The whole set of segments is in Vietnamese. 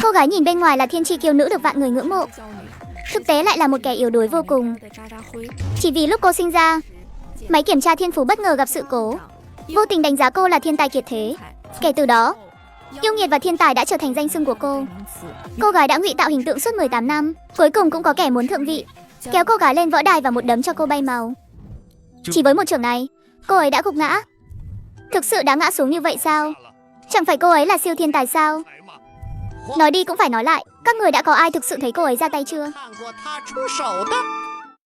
Cô gái nhìn bên ngoài là thiên chi kiêu nữ được vạn người ngưỡng mộ, thực tế lại là một kẻ yếu đuối vô cùng. Chỉ vì lúc cô sinh ra, máy kiểm tra thiên phú bất ngờ gặp sự cố, vô tình đánh giá cô là thiên tài kiệt thế. Kể từ đó, yêu nghiệt và thiên tài đã trở thành danh xưng của cô. Cô gái đã ngụy tạo hình tượng suốt 18 năm, cuối cùng cũng có kẻ muốn thượng vị, kéo cô gái lên võ đài và một đấm cho cô bay màu. Chỉ với một chưởng này, cô ấy đã gục ngã. Thực sự đã ngã xuống như vậy sao? Chẳng phải cô ấy là siêu thiên tài sao? Nói đi cũng phải nói lại, các người đã có ai thực sự thấy cô ấy ra tay chưa?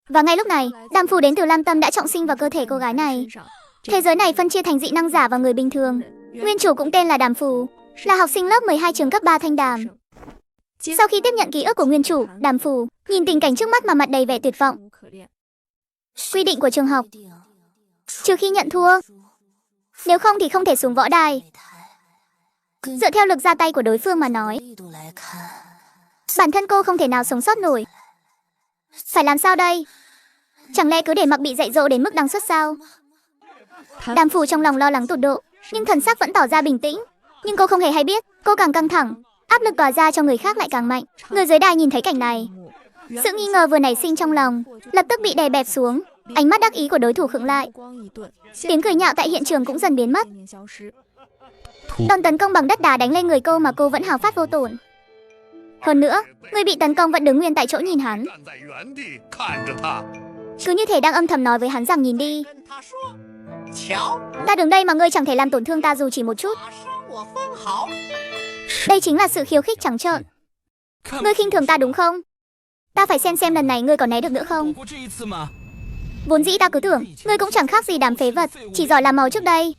Và ngay lúc này, đàm phù đến từ Lam Tâm đã trọng sinh vào cơ thể cô gái này. Thế giới này phân chia thành dị năng giả và người bình thường. Nguyên chủ cũng tên là Đàm Phù, là học sinh lớp 12 trường cấp 3 Thanh Đàm. Sau khi tiếp nhận ký ức của nguyên chủ, Đàm Phù nhìn tình cảnh trước mắt mà mặt đầy vẻ tuyệt vọng. Quy định của trường học, trừ khi nhận thua, nếu không thì không thể xuống võ đài. Dựa theo lực ra tay của đối phương mà nói, bản thân cô không thể nào sống sót nổi. Phải làm sao đây? Chẳng lẽ cứ để mặc bị dạy dỗ đến mức đáng suất sao? Đàm Phù trong lòng lo lắng tột độ, nhưng thần sắc vẫn tỏ ra bình tĩnh. Nhưng cô không hề hay biết, cô càng căng thẳng, áp lực tỏa ra cho người khác lại càng mạnh. Người dưới đài nhìn thấy cảnh này, sự nghi ngờ vừa nảy sinh trong lòng lập tức bị đè bẹp xuống. Ánh mắt đắc ý của đối thủ khựng lại. Tiếng cười nhạo tại hiện trường cũng dần biến mất. Đòn tấn công bằng đất đá đánh lên người cô mà cô vẫn hào phát vô tổn. Hơn nữa, người bị tấn công vẫn đứng nguyên tại chỗ nhìn hắn. Cứ như thể đang âm thầm nói với hắn rằng nhìn đi, ta đứng đây mà ngươi chẳng thể làm tổn thương ta dù chỉ một chút. Đây chính là sự khiêu khích trắng trợn. Ngươi khinh thường ta đúng không? Ta phải xem lần này ngươi còn né được nữa không. Vốn dĩ ta cứ tưởng ngươi cũng chẳng khác gì đám phế vật, chỉ giỏi làm màu trước đây.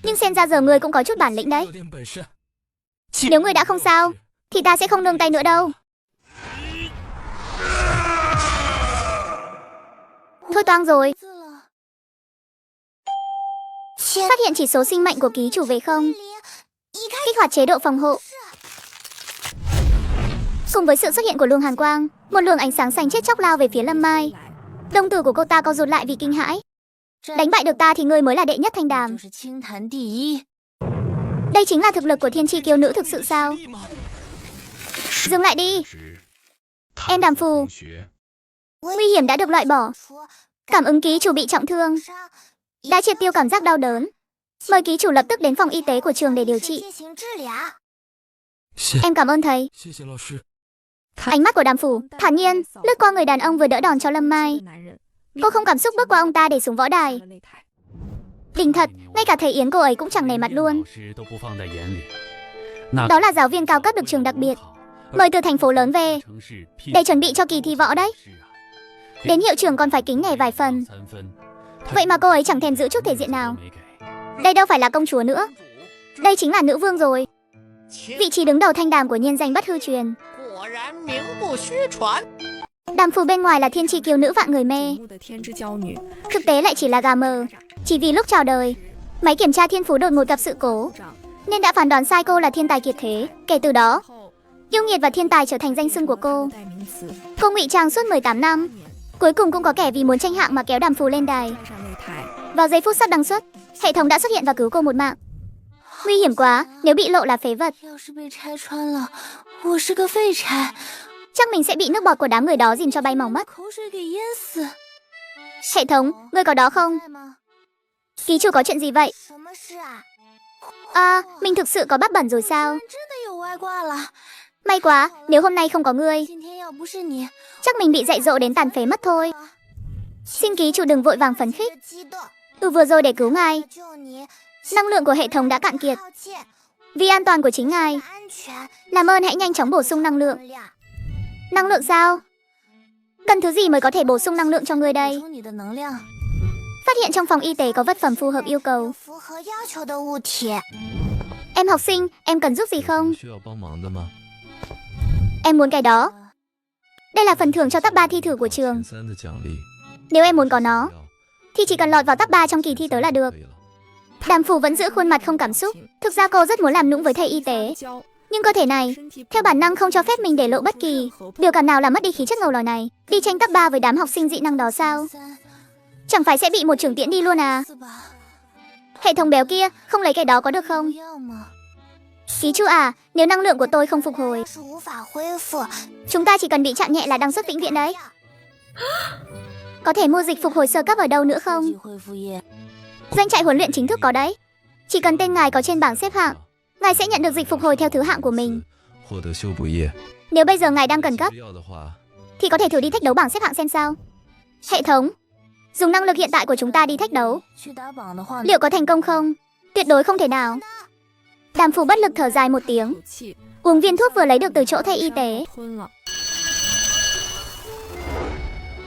Nhưng xem ra giờ ngươi cũng có chút bản lĩnh đấy. Nếu ngươi đã không sao, thì ta sẽ không nương tay nữa đâu. Thôi toang rồi. Phát hiện chỉ số sinh mệnh của ký chủ về không. Kích hoạt chế độ phòng hộ. Cùng với sự xuất hiện của luồng hàn quang, một luồng ánh sáng xanh chết chóc lao về phía Lâm Mai. Đồng tử của cô ta co rụt lại vì kinh hãi. Đánh bại được ta thì ngươi mới là đệ nhất Thanh Đàm. Đây chính là thực lực của thiên chi kiêu nữ thực sự sao? Dừng lại đi. Em Đàm Phù. Nguy hiểm đã được loại bỏ. Cảm ứng ký chủ bị trọng thương, đã triệt tiêu cảm giác đau đớn. Mời ký chủ lập tức đến phòng y tế của trường để điều trị. Em cảm ơn thầy. Ánh mắt của Đàm Phù thản nhiên lướt qua người đàn ông vừa đỡ đòn cho Lâm Mai. Cô không cảm xúc bước qua ông ta để xuống võ đài. Đỉnh thật, ngay cả thầy Yến cô ấy cũng chẳng nể mặt luôn. Đó là giáo viên cao cấp được trường đặc biệt mời từ thành phố lớn về để chuẩn bị cho kỳ thi võ đấy. Đến hiệu trưởng còn phải kính nể vài phần. Vậy mà cô ấy chẳng thèm giữ chút thể diện nào. Đây đâu phải là công chúa nữa, đây chính là nữ vương rồi. Vị trí đứng đầu Thanh Đàm của nhiên danh bất hư truyền. Đàm Phù bên ngoài là thiên chi kiêu nữ vạn người mê, thực tế lại chỉ là gà mờ. Chỉ vì lúc chào đời, máy kiểm tra thiên phú đột ngột gặp sự cố, nên đã phán đoán sai cô là thiên tài kiệt thế. Kể từ đó, yêu nghiệt và thiên tài trở thành danh xưng của cô. Cô ngụy trang suốt 18 năm, cuối cùng cũng có kẻ vì muốn tranh hạng mà kéo Đàm Phù lên đài. Vào giây phút sắp đăng xuất, hệ thống đã xuất hiện và cứu cô một mạng. Nguy hiểm quá, nếu bị lộ là phế vật, chắc mình sẽ bị nước bọt của đám người đó dìm cho bay màu mất. Hệ thống, ngươi có đó không? Ký chủ có chuyện gì vậy? À, mình thực sự có bắp bẩn rồi sao? May quá, nếu hôm nay không có ngươi, chắc mình bị dạy dỗ đến tàn phế mất thôi. Xin ký chủ đừng vội vàng phấn khích. Vừa rồi để cứu ngài, năng lượng của hệ thống đã cạn kiệt. Vì an toàn của chính ngài, làm ơn hãy nhanh chóng bổ sung năng lượng. Năng lượng sao? Cần thứ gì mới có thể bổ sung năng lượng cho ngươi đây? Phát hiện trong phòng y tế có vật phẩm phù hợp yêu cầu. Em học sinh, em cần giúp gì không? Em muốn cái đó. Đây là phần thưởng cho top 3 thi thử của trường. Nếu em muốn có nó, thì chỉ cần lọt vào top 3 trong kỳ thi tới là được. Đàm Phù vẫn giữ khuôn mặt không cảm xúc. Thực ra cô rất muốn làm nũng với thầy y tế, nhưng cơ thể này, theo bản năng không cho phép mình để lộ bất kỳ biểu cảm nào làm mất đi khí chất ngầu lòi này. Đi tranh top 3 với đám học sinh dị năng đó sao? Chẳng phải sẽ bị một trưởng tiễn đi luôn à? Hệ thống béo kia, không lấy cái đó có được không? Ký chủ à, nếu năng lượng của tôi không phục hồi, chúng ta chỉ cần bị chạm nhẹ là đăng xuất vĩnh viễn đấy. Có thể mua dịch phục hồi sơ cấp ở đâu nữa không? Doanh trại huấn luyện chính thức có đấy. Chỉ cần tên ngài có trên bảng xếp hạng, ngài sẽ nhận được dịch phục hồi theo thứ hạng của mình. Nếu bây giờ ngài đang cần cấp, thì có thể thử đi thách đấu bảng xếp hạng xem sao. Hệ thống, dùng năng lực hiện tại của chúng ta đi thách đấu. Liệu có thành công không? Tuyệt đối không thể nào. Đàm Phù bất lực thở dài một tiếng, uống viên thuốc vừa lấy được từ chỗ thầy y tế.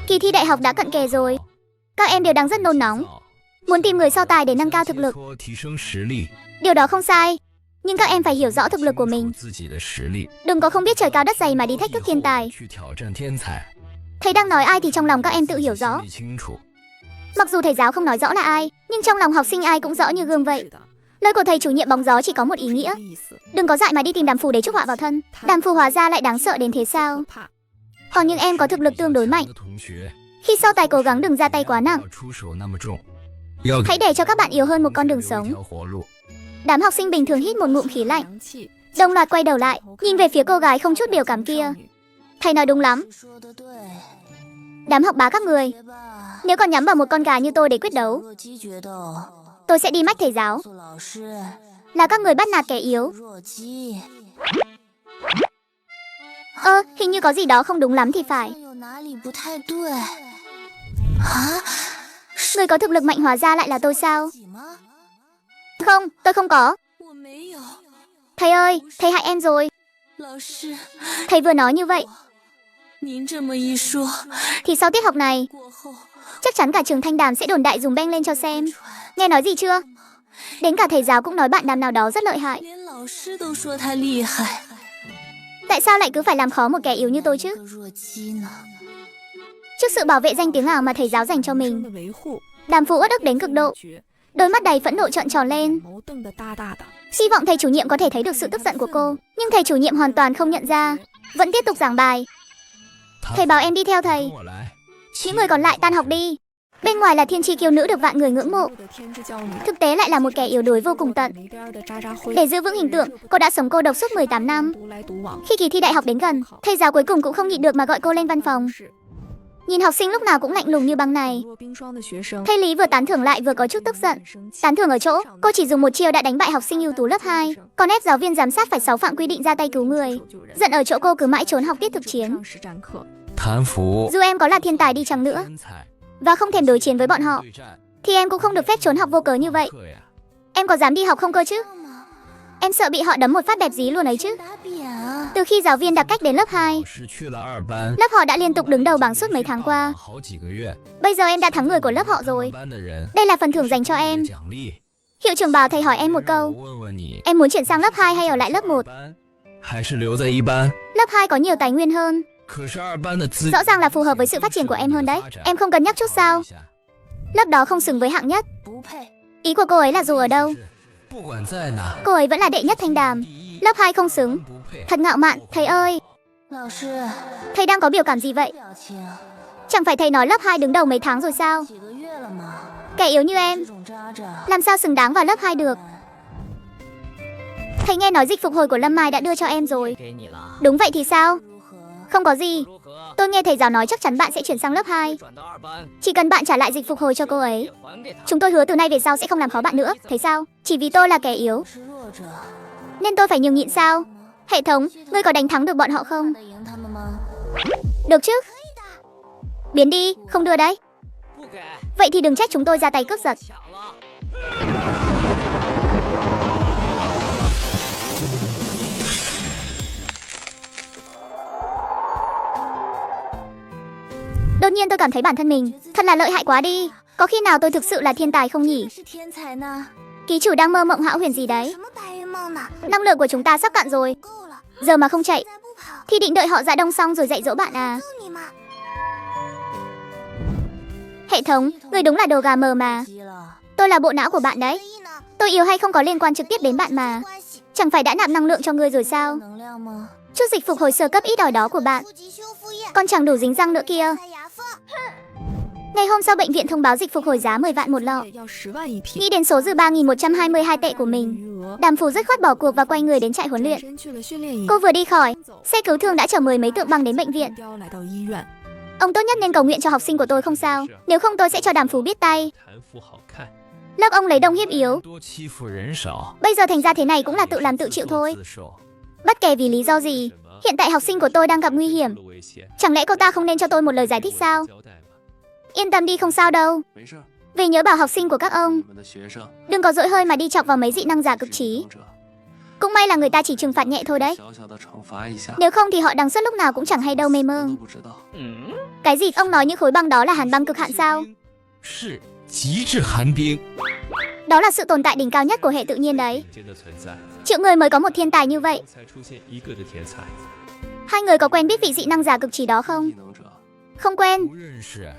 Kỳ thi đại học đã cận kề rồi. Các em đều đang rất nôn nóng, muốn tìm người so tài để nâng cao thực lực. Điều đó không sai, nhưng các em phải hiểu rõ thực lực của mình. Đừng có không biết trời cao đất dày mà đi thách thức thiên tài. Thầy đang nói ai thì trong lòng các em tự hiểu rõ. Mặc dù thầy giáo không nói rõ là ai, nhưng trong lòng học sinh ai cũng rõ như gương vậy. Lời của thầy chủ nhiệm bóng gió chỉ có một ý nghĩa: đừng có dại mà đi tìm Đàm Phù để chuốc họa vào thân. Đàm Phù hóa ra lại đáng sợ đến thế sao? Còn những em có thực lực tương đối mạnh, khi so tài cố gắng đừng ra tay quá nặng. Hãy để cho các bạn yếu hơn một con đường sống. Đám học sinh bình thường hít một ngụm khí lạnh, đồng loạt quay đầu lại, nhìn về phía cô gái không chút biểu cảm kia. Thầy nói đúng lắm. Đám học bá các người, nếu còn nhắm vào một con gà như tôi để quyết đấu, tôi sẽ đi mách thầy giáo là các người bắt nạt kẻ yếu. Hình như có gì đó không đúng lắm thì phải. Người có thực lực mạnh hóa ra lại là tôi sao? Không, tôi không có. Thầy ơi, thầy hại em rồi. Thầy vừa nói như vậy thì sau tiết học này, chắc chắn cả trường Thanh Đàm sẽ đồn đại dùng beng lên cho xem. Nghe nói gì chưa? Đến cả thầy giáo cũng nói bạn Đàm nào đó rất lợi hại. Tại sao lại cứ phải làm khó một kẻ yếu như tôi chứ? Trước sự bảo vệ danh tiếng ảo mà thầy giáo dành cho mình, Đàm Phù uất ức đến cực độ, đôi mắt đầy phẫn nộ trợn tròn lên. Hy vọng thầy chủ nhiệm có thể thấy được sự tức giận của cô, nhưng thầy chủ nhiệm hoàn toàn không nhận ra, vẫn tiếp tục giảng bài. Thầy bảo em đi theo thầy. Những người còn lại tan học đi. Bên ngoài là thiên tri kiêu nữ được vạn người ngưỡng mộ, thực tế lại là một kẻ yếu đuối vô cùng tận. Để giữ vững hình tượng, cô đã sống cô độc suốt 18 năm. Khi kỳ thi đại học đến gần, thầy giáo cuối cùng cũng không nhịn được mà gọi cô lên văn phòng. Nhìn học sinh lúc nào cũng lạnh lùng như băng này, thầy Lý vừa tán thưởng lại vừa có chút tức giận. Tán thưởng ở chỗ, cô chỉ dùng một chiêu đã đánh bại học sinh ưu tú lớp 2, còn ép giáo viên giám sát phải 6 phạm quy định ra tay cứu người. Giận ở chỗ cô cứ mãi trốn học tiết thực chiến. Dù em có là thiên tài đi chăng nữa và không thèm đối chiến với bọn họ, thì em cũng không được phép trốn học vô cớ như vậy. Em có dám đi học không cơ chứ? Em sợ bị họ đấm một phát đẹp dí luôn ấy chứ. Từ khi giáo viên đặt cách đến lớp 2, lớp họ đã liên tục đứng đầu bảng suốt mấy tháng qua. Bây giờ em đã thắng người của lớp họ rồi. Đây là phần thưởng dành cho em. Hiệu trưởng bảo thầy hỏi em một câu: em muốn chuyển sang lớp 2 hay ở lại lớp 1? Lớp 2 có nhiều tài nguyên hơn, rõ ràng là phù hợp với sự phát triển của em hơn đấy. Em không cân nhắc chút sao? Lớp đó không xứng với hạng nhất. Ý của cô ấy là dù ở đâu, cô ấy vẫn là đệ nhất Thanh Đàm. Lớp 2 không xứng. Thật ngạo mạn, thầy ơi. Thầy đang có biểu cảm gì vậy? Chẳng phải thầy nói lớp 2 đứng đầu mấy tháng rồi sao? Kẻ yếu như em làm sao xứng đáng vào lớp 2 được? Thầy nghe nói dịch phục hồi của Lâm Mai đã đưa cho em rồi. Đúng vậy thì sao? Không có gì. Tôi nghe thầy giáo nói chắc chắn bạn sẽ chuyển sang lớp 2. Chỉ cần bạn trả lại dịch phục hồi cho cô ấy, chúng tôi hứa từ nay về sau sẽ không làm khó bạn nữa. Thấy sao? Chỉ vì tôi là kẻ yếu nên tôi phải nhường nhịn sao? Hệ thống, ngươi có đánh thắng được bọn họ không? Được chứ. Biến đi, không đưa đấy. Vậy thì đừng trách chúng tôi ra tay cướp giật. Đột nhiên tôi cảm thấy bản thân mình thật là lợi hại quá đi. Có khi nào tôi thực sự là thiên tài không nhỉ? Ký chủ đang mơ mộng hão huyền gì đấy? Năng lượng của chúng ta sắp cạn rồi. Giờ mà không chạy thì định đợi họ dạ đông xong rồi dạy dỗ bạn à? Hệ thống, người đúng là đồ gà mờ mà. Tôi là bộ não của bạn đấy. Tôi yếu hay không có liên quan trực tiếp đến bạn mà. Chẳng phải đã nạp năng lượng cho ngươi rồi sao? Chút dịch phục hồi sơ cấp ít ỏi đó của bạn còn chẳng đủ dính răng nữa kia. Ngày hôm sau bệnh viện thông báo dịch phục hồi giá 10 vạn một lọ. Nghĩ đến số dư 3.122 tệ của mình, Đàm Phủ dứt khoát bỏ cuộc và quay người đến trại huấn luyện. Cô vừa đi khỏi, xe cứu thương đã chở mười mấy tượng băng đến bệnh viện. Ông tốt nhất nên cầu nguyện cho học sinh của tôi không sao, nếu không tôi sẽ cho Đàm Phủ biết tay. Lớp ông lấy đông hiếp yếu, bây giờ thành ra thế này cũng là tự làm tự chịu thôi. Bất kể vì lý do gì, hiện tại học sinh của tôi đang gặp nguy hiểm. Chẳng lẽ cô ta không nên cho tôi một lời giải thích sao? Yên tâm đi, không sao đâu. Về nhớ bảo học sinh của các ông đừng có dỗi hơi mà đi chọc vào mấy dị năng giả cực trí. Cũng may là người ta chỉ trừng phạt nhẹ thôi đấy. Nếu không thì họ đằng xuất lúc nào cũng chẳng hay đâu mê mơ. Cái gì ông nói những khối băng đó là hàn băng cực hạn sao? Đó là sự tồn tại đỉnh cao nhất của hệ tự nhiên đấy. Triệu người mới có một thiên tài như vậy. Hai người có quen biết vị dị năng giả cực trí đó không? Không quen.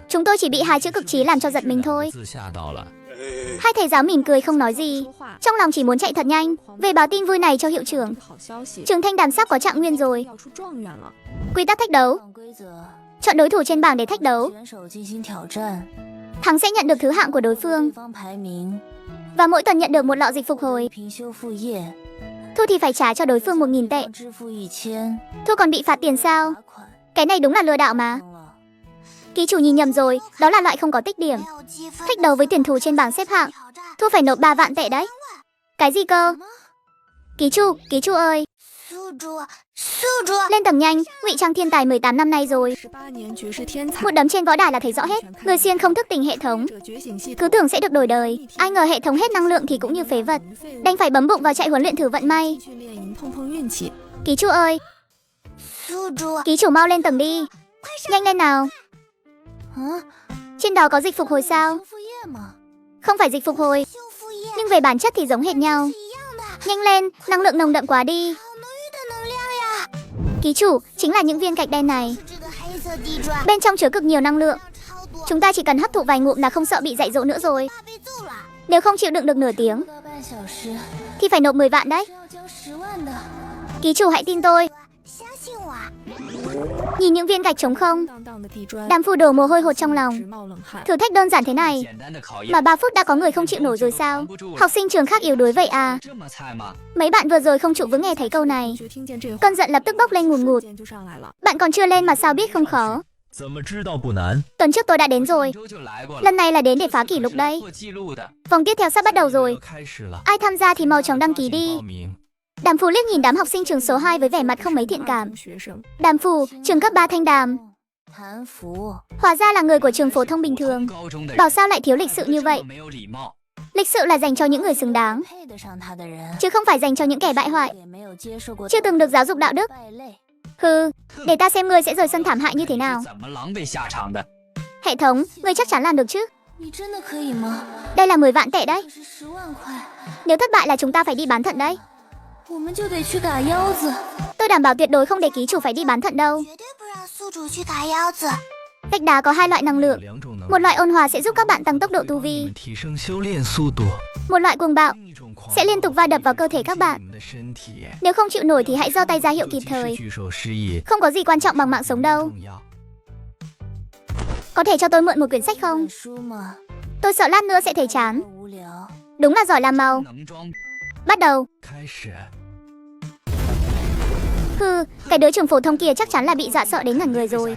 Chúng tôi chỉ bị hai chữ cực trí làm cho giật mình thôi. Hai thầy giáo mỉm cười không nói gì, trong lòng chỉ muốn chạy thật nhanh về báo tin vui này cho hiệu trưởng. Trường Thanh Đàm sắp có trạng nguyên rồi. Quy tắc thách đấu: chọn đối thủ trên bảng để thách đấu. Thắng sẽ nhận được thứ hạng của đối phương, và mỗi tuần nhận được một lọ dịch phục hồi. Thua thì phải trả cho đối phương 1.000 tệ. Thua còn bị phạt tiền sao? Cái này đúng là lừa đảo mà. Ký chủ nhìn nhầm rồi, đó là loại không có tích điểm. Thách đấu với tuyển thủ trên bảng xếp hạng, thua phải nộp 3 vạn tệ đấy. Cái gì cơ? Ký chủ ơi, lên tầng nhanh, ngụy trang thiên tài 18 năm nay rồi. Một đấm trên võ đài là thấy rõ hết. Người xuyên không thức tỉnh hệ thống, cứ tưởng sẽ được đổi đời, ai ngờ hệ thống hết năng lượng thì cũng như phế vật, đành phải bấm bụng vào chạy huấn luyện thử vận may. Ký chủ ơi, ký chủ mau lên tầng đi, nhanh lên nào. Trên đó có dịch phục hồi sao? Không phải dịch phục hồi, nhưng về bản chất thì giống hệt nhau. Nhanh lên, năng lượng nồng đậm quá đi. Ký chủ, chính là những viên gạch đen này. Bên trong chứa cực nhiều năng lượng. Chúng ta chỉ cần hấp thụ vài ngụm là không sợ bị dạy dỗ nữa rồi. Nếu không chịu đựng được nửa tiếng thì phải nộp 10 vạn đấy. Ký chủ hãy tin tôi. Nhìn những viên gạch trống không, Đàm Phủ đổ mồ hôi hột trong lòng. Thử thách đơn giản thế này mà 3 phút đã có người không chịu nổi rồi sao? Học sinh trường khác yếu đuối vậy à? Mấy bạn vừa rồi không trụ vững nghe thấy câu này, cơn giận lập tức bốc lên ngùn ngụt. Bạn còn chưa lên mà sao biết không khó? Tuần trước tôi đã đến rồi, lần này là đến để phá kỷ lục đây. Vòng tiếp theo sắp bắt đầu rồi, ai tham gia thì mau chóng đăng ký đi. Đàm Phủ liếc nhìn đám học sinh trường số 2 với vẻ mặt không mấy thiện cảm. Đàm Phủ, trường cấp 3 Thanh Đàm. Hóa ra là người của trường phổ thông bình thường. Bảo sao lại thiếu lịch sự như vậy? Lịch sự là dành cho những người xứng đáng, chứ không phải dành cho những kẻ bại hoại, chưa từng được giáo dục đạo đức. Hừ, để ta xem ngươi sẽ rời sân thảm hại như thế nào. Hệ thống, ngươi chắc chắn làm được chứ? Đây là 10 vạn tệ đấy. Nếu thất bại là chúng ta phải đi bán thận đấy. Tôi đảm bảo tuyệt đối không để ký chủ phải đi bán thận đâu. Gạch đá có 2 loại năng lượng. Một loại ôn hòa sẽ giúp các bạn tăng tốc độ tu vi. Một loại cuồng bạo sẽ liên tục va đập vào cơ thể các bạn. Nếu không chịu nổi thì hãy giơ tay ra hiệu kịp thời. Không có gì quan trọng bằng mạng sống đâu. Có thể cho tôi mượn một quyển sách không? Tôi sợ lát nữa sẽ thấy chán. Đúng là giỏi làm màu. Bắt đầu. Hừ, cái đứa trường phổ thông kia chắc chắn là bị dọa sợ đến ngẩn người rồi.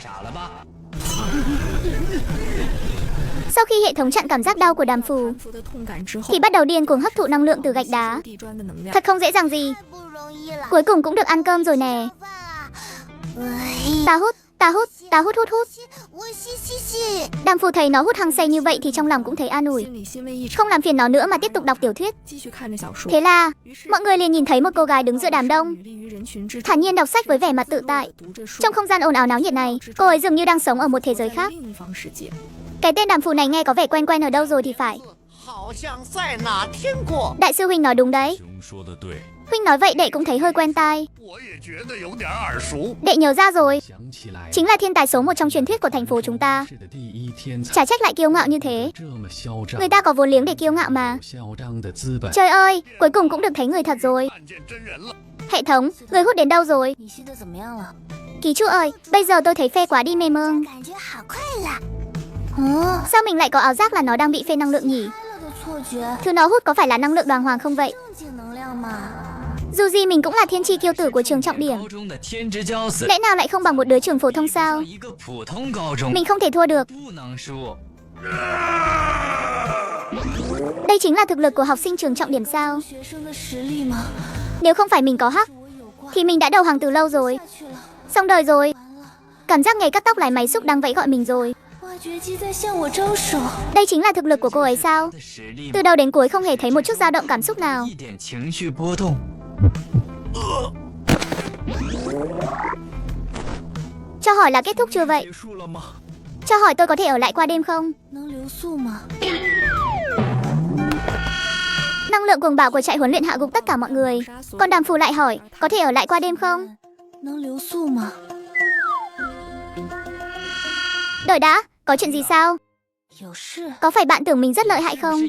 Sau khi hệ thống chặn cảm giác đau của Đàm Phủ thì bắt đầu điên cuồng hấp thụ năng lượng từ gạch đá. Thật không dễ dàng gì. Cuối cùng cũng được ăn cơm rồi nè. Ta hút hút. Đàm Phủ thấy nó hút hăng say như vậy thì trong lòng cũng thấy an ủi, không làm phiền nó nữa mà tiếp tục đọc tiểu thuyết. Thế là mọi người liền nhìn thấy một cô gái đứng giữa đám đông, thản nhiên đọc sách với vẻ mặt tự tại. Trong không gian ồn ào náo nhiệt này, cô ấy dường như đang sống ở một thế giới khác. Cái tên Đàm Phủ này nghe có vẻ quen quen ở đâu rồi thì phải. Đại sư huynh nói đúng đấy. Huynh nói vậy đệ cũng thấy hơi quen tai. Đệ nhớ ra rồi, chính là thiên tài số 1 trong truyền thuyết của thành phố chúng ta. Chả trách lại kiêu ngạo như thế. Người ta có vốn liếng để kiêu ngạo mà. Trời ơi, cuối cùng cũng được thấy người thật rồi. Hệ thống, người hút đến đâu rồi? Ký chủ ơi, bây giờ tôi thấy phê quá đi mê mơ. Sao mình lại có ảo giác là nó đang bị phê năng lượng nhỉ? Thứ nó hút có phải là năng lượng đoàn hoàng không vậy? Dù gì mình cũng là thiên tri kiêu tử của trường trọng điểm. Lẽ nào lại không bằng một đứa trường phổ thông sao? Mình không thể thua được. Đây chính là thực lực của học sinh trường trọng điểm sao? Nếu không phải mình có hắc thì mình đã đầu hàng từ lâu rồi. Xong đời rồi. Cảm giác nghề cắt tóc lại máy xúc đang vẫy gọi mình rồi. Đây chính là thực lực của cô ấy sao? Từ đầu đến cuối không hề thấy một chút dao động cảm xúc nào. Cho hỏi là kết thúc chưa vậy? Cho hỏi tôi có thể ở lại qua đêm không? Năng lượng cuồng bạo của trại huấn luyện hạ gục tất cả mọi người. Còn Đàm Phù lại hỏi, có thể ở lại qua đêm không? Đợi đã, có chuyện gì sao? Có phải bạn tưởng mình rất lợi hại không?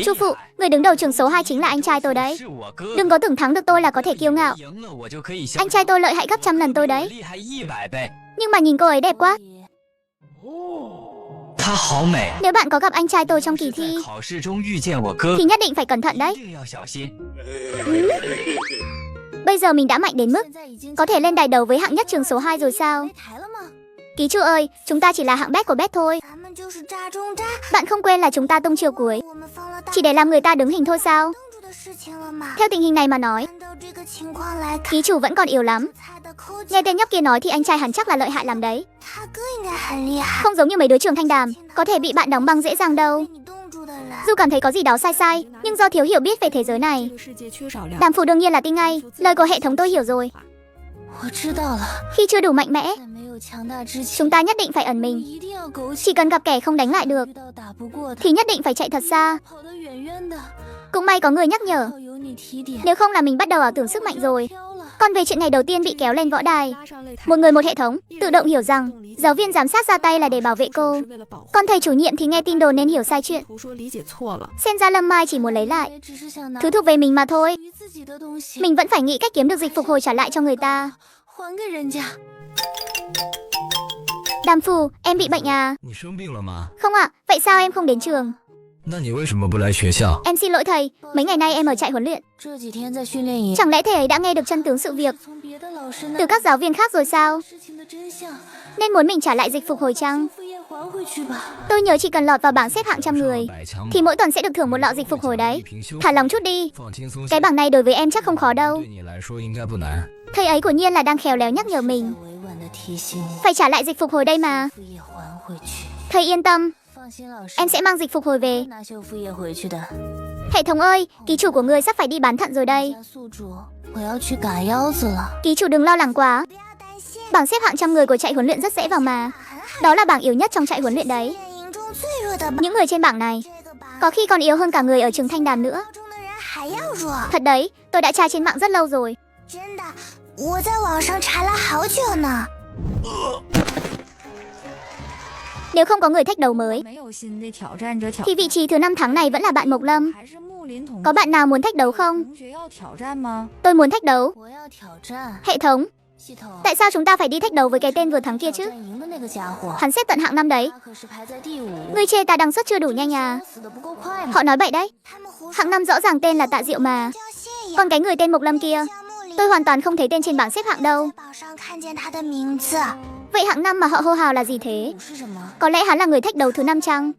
Chu Phụ, người đứng đầu trường số 2 chính là anh trai tôi đấy. Đừng có tưởng thắng được tôi là có thể kiêu ngạo. Anh trai tôi lợi hại gấp trăm lần tôi đấy. Nhưng mà nhìn cô ấy đẹp quá. Nếu bạn có gặp anh trai tôi trong kỳ thi thì nhất định phải cẩn thận đấy. Bây giờ mình đã mạnh đến mức có thể lên đài đầu với hạng nhất trường số 2 rồi sao? Ký chủ ơi, chúng ta chỉ là hạng bét của bét thôi. Bạn không quên là chúng ta tung chiều cuối chỉ để làm người ta đứng hình thôi sao? Theo tình hình này mà nói, ký chủ vẫn còn yếu lắm. Nghe tên nhóc kia nói thì anh trai hẳn chắc là lợi hại lắm đấy. Không giống như mấy đứa trường Thanh Đàm, có thể bị bạn đóng băng dễ dàng đâu. Dù cảm thấy có gì đó sai sai, nhưng do thiếu hiểu biết về thế giới này. Đàm Phù đương nhiên là tin ngay, lời của hệ thống tôi hiểu rồi. Khi chưa đủ mạnh mẽ, chúng ta nhất định phải ẩn mình. Chỉ cần gặp kẻ không đánh lại được thì nhất định phải chạy thật xa. Cũng may có người nhắc nhở. Nếu không là mình bắt đầu ảo tưởng sức mạnh rồi. Còn về chuyện ngày đầu tiên bị kéo lên võ đài, một người một hệ thống tự động hiểu rằng giáo viên giám sát ra tay là để bảo vệ cô. Còn thầy chủ nhiệm thì nghe tin đồn nên hiểu sai chuyện. Xem ra Lâm Mai chỉ muốn lấy lại thứ thuộc về mình mà thôi. Mình vẫn phải nghĩ cách kiếm được dịch phục hồi trả lại cho người ta. Đàm Phù, em bị bệnh à? Không ạ, vậy sao em không đến trường? Em xin lỗi thầy, mấy ngày nay em ở trại huấn luyện. Chẳng lẽ thầy ấy đã nghe được chân tướng sự việc từ các giáo viên khác rồi sao? Nên muốn mình trả lại dịch phục hồi chăng? Tôi nhớ chỉ cần lọt vào bảng xếp hạng trăm người thì mỗi tuần sẽ được thưởng một lọ dịch phục hồi đấy. Thả lòng chút đi. Cái bảng này đối với em chắc không khó đâu. Thầy ấy của nhiên là đang khéo léo nhắc nhở mình phải trả lại dịch phục hồi đây mà. Thầy yên tâm, em sẽ mang dịch phục hồi về. Hệ thống ơi, ký chủ của người sắp phải đi bán thận rồi đây. Ký chủ đừng lo lắng quá. Bảng xếp hạng trăm người của trại huấn luyện rất dễ vào mà. Đó là bảng yếu nhất trong trại huấn luyện đấy. Những người trên bảng này có khi còn yếu hơn cả người ở trường Thanh Đàm nữa. Thật đấy, tôi đã tra trên mạng rất lâu rồi. Nếu không có người thách đấu mới thì vị trí thứ 5 tháng này vẫn là bạn Mộc Lâm. Có bạn nào muốn thách đấu không? Tôi muốn thách đấu. Hệ thống, tại sao chúng ta phải đi thách đấu với cái tên vừa thắng kia chứ? Hắn xếp tận hạng 5 đấy. Ngươi chê ta đăng xuất chưa đủ nhanh à? Họ nói bậy đấy. Hạng 5 rõ ràng tên là Tạ Diệu mà. Còn cái người tên Mộc Lâm kia, tôi hoàn toàn không thấy tên trên bảng xếp hạng đâu. Vậy hạng 5 mà họ hô hào là gì thế? Có lẽ hắn là người thách đấu thứ 5 chăng?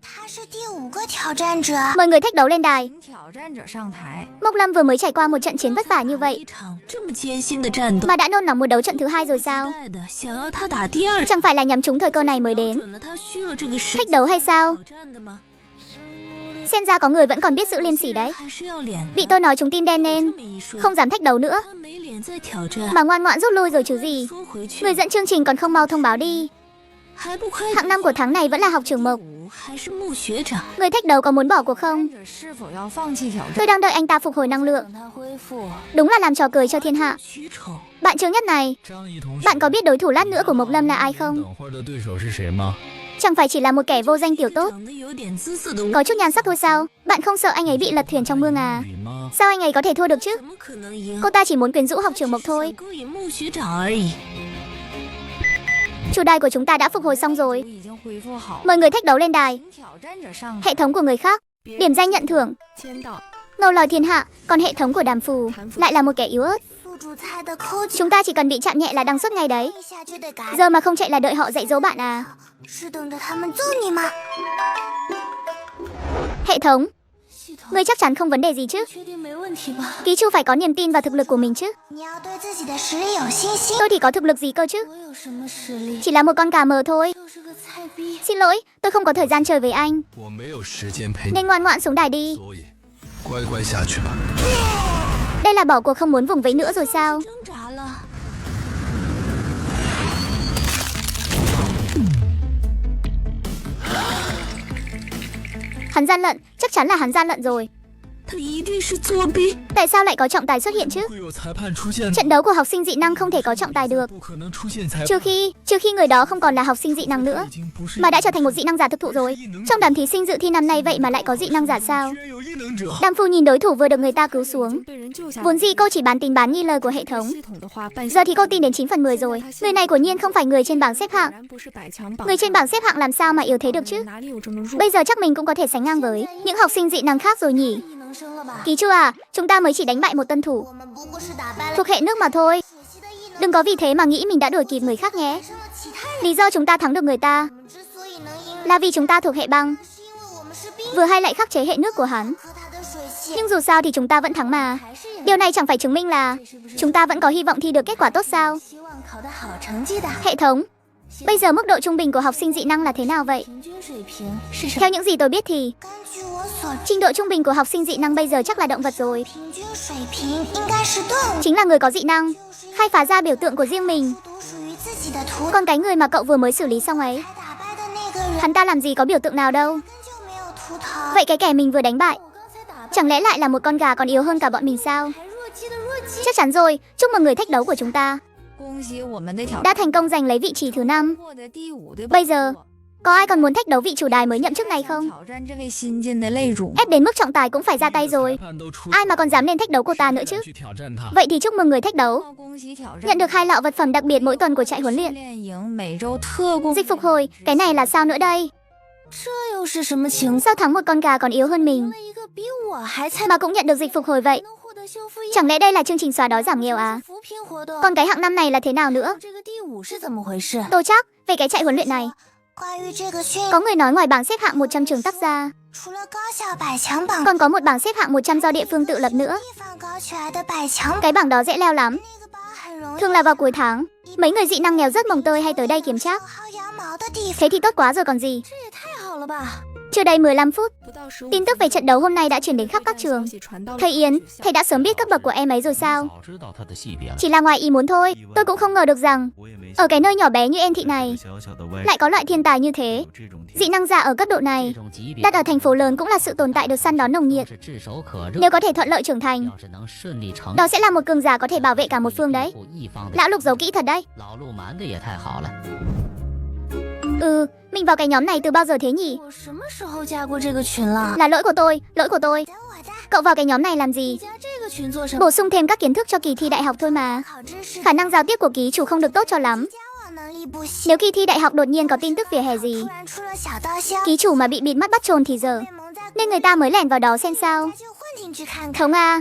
Mời người thách đấu lên đài. Mộc Lâm vừa mới trải qua một trận chiến vất vả như vậy mà đã nôn nóng muốn đấu trận thứ 2 rồi sao? Chẳng phải là nhắm trúng thời cơ này mới đến thách đấu hay sao? Xem ra có người vẫn còn biết giữ liêm sỉ đấy. Bị tôi nói chúng tim đen nên không dám thách đấu nữa, mà ngoan ngoãn rút lui rồi chứ gì. Người dẫn chương trình còn không mau thông báo đi. Hạng 5 của tháng này vẫn là học trưởng Mộc. Người thách đấu có muốn bỏ cuộc không? Tôi đang đợi anh ta phục hồi năng lượng. Đúng là làm trò cười cho thiên hạ. Bạn Trương Nhất này, bạn có biết đối thủ lát nữa của Mộc Lâm là ai không? Chẳng phải chỉ là một kẻ vô danh tiểu tốt, có chút nhan sắc thôi sao? Bạn không sợ anh ấy bị lật thuyền trong mương à? Sao anh ấy có thể thua được chứ? Cô ta chỉ muốn quyến rũ học trưởng Mộc thôi. Chủ đài của chúng ta đã phục hồi xong rồi. Mời người thách đấu lên đài. Hệ thống của người khác, điểm danh nhận thưởng, ngầu lòi thiên hạ, còn hệ thống của Đàm Phù lại là một kẻ yếu ớt. Chúng ta chỉ cần bị chạm nhẹ là đăng xuất ngay đấy. Giờ mà không chạy là đợi họ dạy dỗ bạn à? Hệ thống, ngươi chắc chắn không vấn đề gì chứ? Ký chủ phải có niềm tin vào thực lực của mình chứ. Tôi thì có thực lực gì cơ chứ? Chỉ là một con cà mờ thôi. Xin lỗi, tôi không có thời gian chơi với anh. Nên ngoan ngoãn xuống đài đi. Đây là bỏ cuộc không muốn vùng vẫy nữa rồi sao? Hắn gian lận, chắc chắn là hắn gian lận rồi. Tại sao lại có trọng tài xuất hiện chứ? Trận đấu của học sinh dị năng không thể có trọng tài được. Trừ khi người đó không còn là học sinh dị năng nữa, mà đã trở thành một dị năng giả thực thụ rồi. Trong đám thí sinh dự thi năm nay vậy mà lại có dị năng giả sao? Đàm Phù nhìn đối thủ vừa được người ta cứu xuống. Vốn dĩ cô chỉ bán tín bán nghi lời của hệ thống. Giờ thì cô tin đến 9/10 rồi. Người này quả nhiên không phải người trên bảng xếp hạng. Người trên bảng xếp hạng làm sao mà yếu thế được chứ? Bây giờ chắc mình cũng có thể sánh ngang với những học sinh dị năng khác rồi nhỉ? Ký chủ à, chúng ta mới chỉ đánh bại một tân thủ thuộc hệ nước mà thôi. Đừng có vì thế mà nghĩ mình đã đuổi kịp người khác nhé. Lý do chúng ta thắng được người ta là vì chúng ta thuộc hệ băng, vừa hay lại khắc chế hệ nước của hắn. Nhưng dù sao thì chúng ta vẫn thắng mà. Điều này chẳng phải chứng minh là chúng ta vẫn có hy vọng thi được kết quả tốt sao? Hệ thống, bây giờ mức độ trung bình của học sinh dị năng là thế nào vậy? Theo những gì tôi biết thì trình độ trung bình của học sinh dị năng bây giờ chắc là động vật rồi. Chính là người có dị năng khai phá ra biểu tượng của riêng mình. Còn cái người mà cậu vừa mới xử lý xong ấy, hắn ta làm gì có biểu tượng nào đâu. Vậy cái kẻ mình vừa đánh bại chẳng lẽ lại là một con gà còn yếu hơn cả bọn mình sao? Chắc chắn rồi, chúc mừng người thách đấu của chúng ta đã thành công giành lấy vị trí thứ 5. Bây giờ có ai còn muốn thách đấu vị chủ đài mới nhậm chức này không? Ép đến mức trọng tài cũng phải ra tay rồi. Ai mà còn dám lên thách đấu cô ta nữa chứ? Vậy thì chúc mừng người thách đấu nhận được 2 lọ vật phẩm đặc biệt mỗi tuần của trại huấn luyện. Dịch phục hồi, cái này là sao nữa đây? Sao thắng một con gà còn yếu hơn mình mà cũng nhận được dịch phục hồi vậy? Chẳng lẽ đây là chương trình xóa đói giảm nghèo à? Còn cái hạng năm này là thế nào nữa? Tôi chắc về cái trại huấn luyện này có người nói ngoài bảng xếp hạng 100 trường tác gia, còn có một bảng xếp hạng 100 do địa phương tự lập nữa. Cái bảng đó dễ leo lắm. Thường là vào cuối tháng, mấy người dị năng nghèo rất mồng tơi hay tới đây kiểm tra. Thế thì tốt quá rồi còn gì. Chưa đầy 15 phút, tin tức về trận đấu hôm nay đã truyền đến khắp các trường. Thầy Yến, thầy đã sớm biết cấp bậc của em ấy rồi sao? Chỉ là ngoài ý muốn thôi, tôi cũng không ngờ được rằng ở cái nơi nhỏ bé như Yên Thị này lại có loại thiên tài như thế. Dị năng giả ở cấp độ này đặt ở thành phố lớn cũng là sự tồn tại được săn đón nồng nhiệt. Nếu có thể thuận lợi trưởng thành, đó sẽ là một cường giả có thể bảo vệ cả một phương đấy. Lão Lục giấu kỹ thật đấy. Mình vào cái nhóm này từ bao giờ thế nhỉ? Là lỗi của tôi. Cậu vào cái nhóm này làm gì? Bổ sung thêm các kiến thức cho kỳ thi đại học thôi mà. Khả năng giao tiếp của ký chủ không được tốt cho lắm. Nếu kỳ thi đại học đột nhiên có tin tức vỉa hè gì, ký chủ mà bị bịt mắt bắt trồn thì giờ, nên người ta mới lẻn vào đó xem sao. Thống à,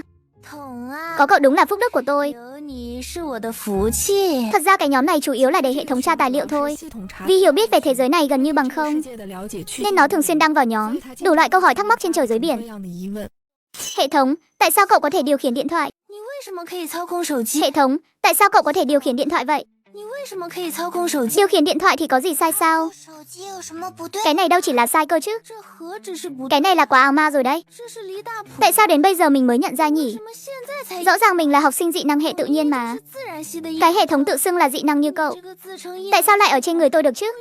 có cậu đúng là phúc đức của tôi. Thật ra cái nhóm này chủ yếu là để hệ thống tra tài liệu thôi. Vì hiểu biết về thế giới này gần như bằng không, nên nó thường xuyên đăng vào nhóm đủ loại câu hỏi thắc mắc trên trời dưới biển. Hệ thống, tại sao cậu có thể điều khiển điện thoại? Hệ thống, tại sao cậu có thể điều khiển điện thoại vậy? Điều khiển điện thoại thì có gì sai sao? Cái này đâu chỉ là sai cơ chứ. Cái này là quả ảo ma rồi đấy. Tại sao đến bây giờ mình mới nhận ra nhỉ? Rõ ràng mình là học sinh dị năng hệ tự nhiên mà. Cái hệ thống tự xưng là dị năng như cậu, tại sao lại ở trên người tôi được chứ?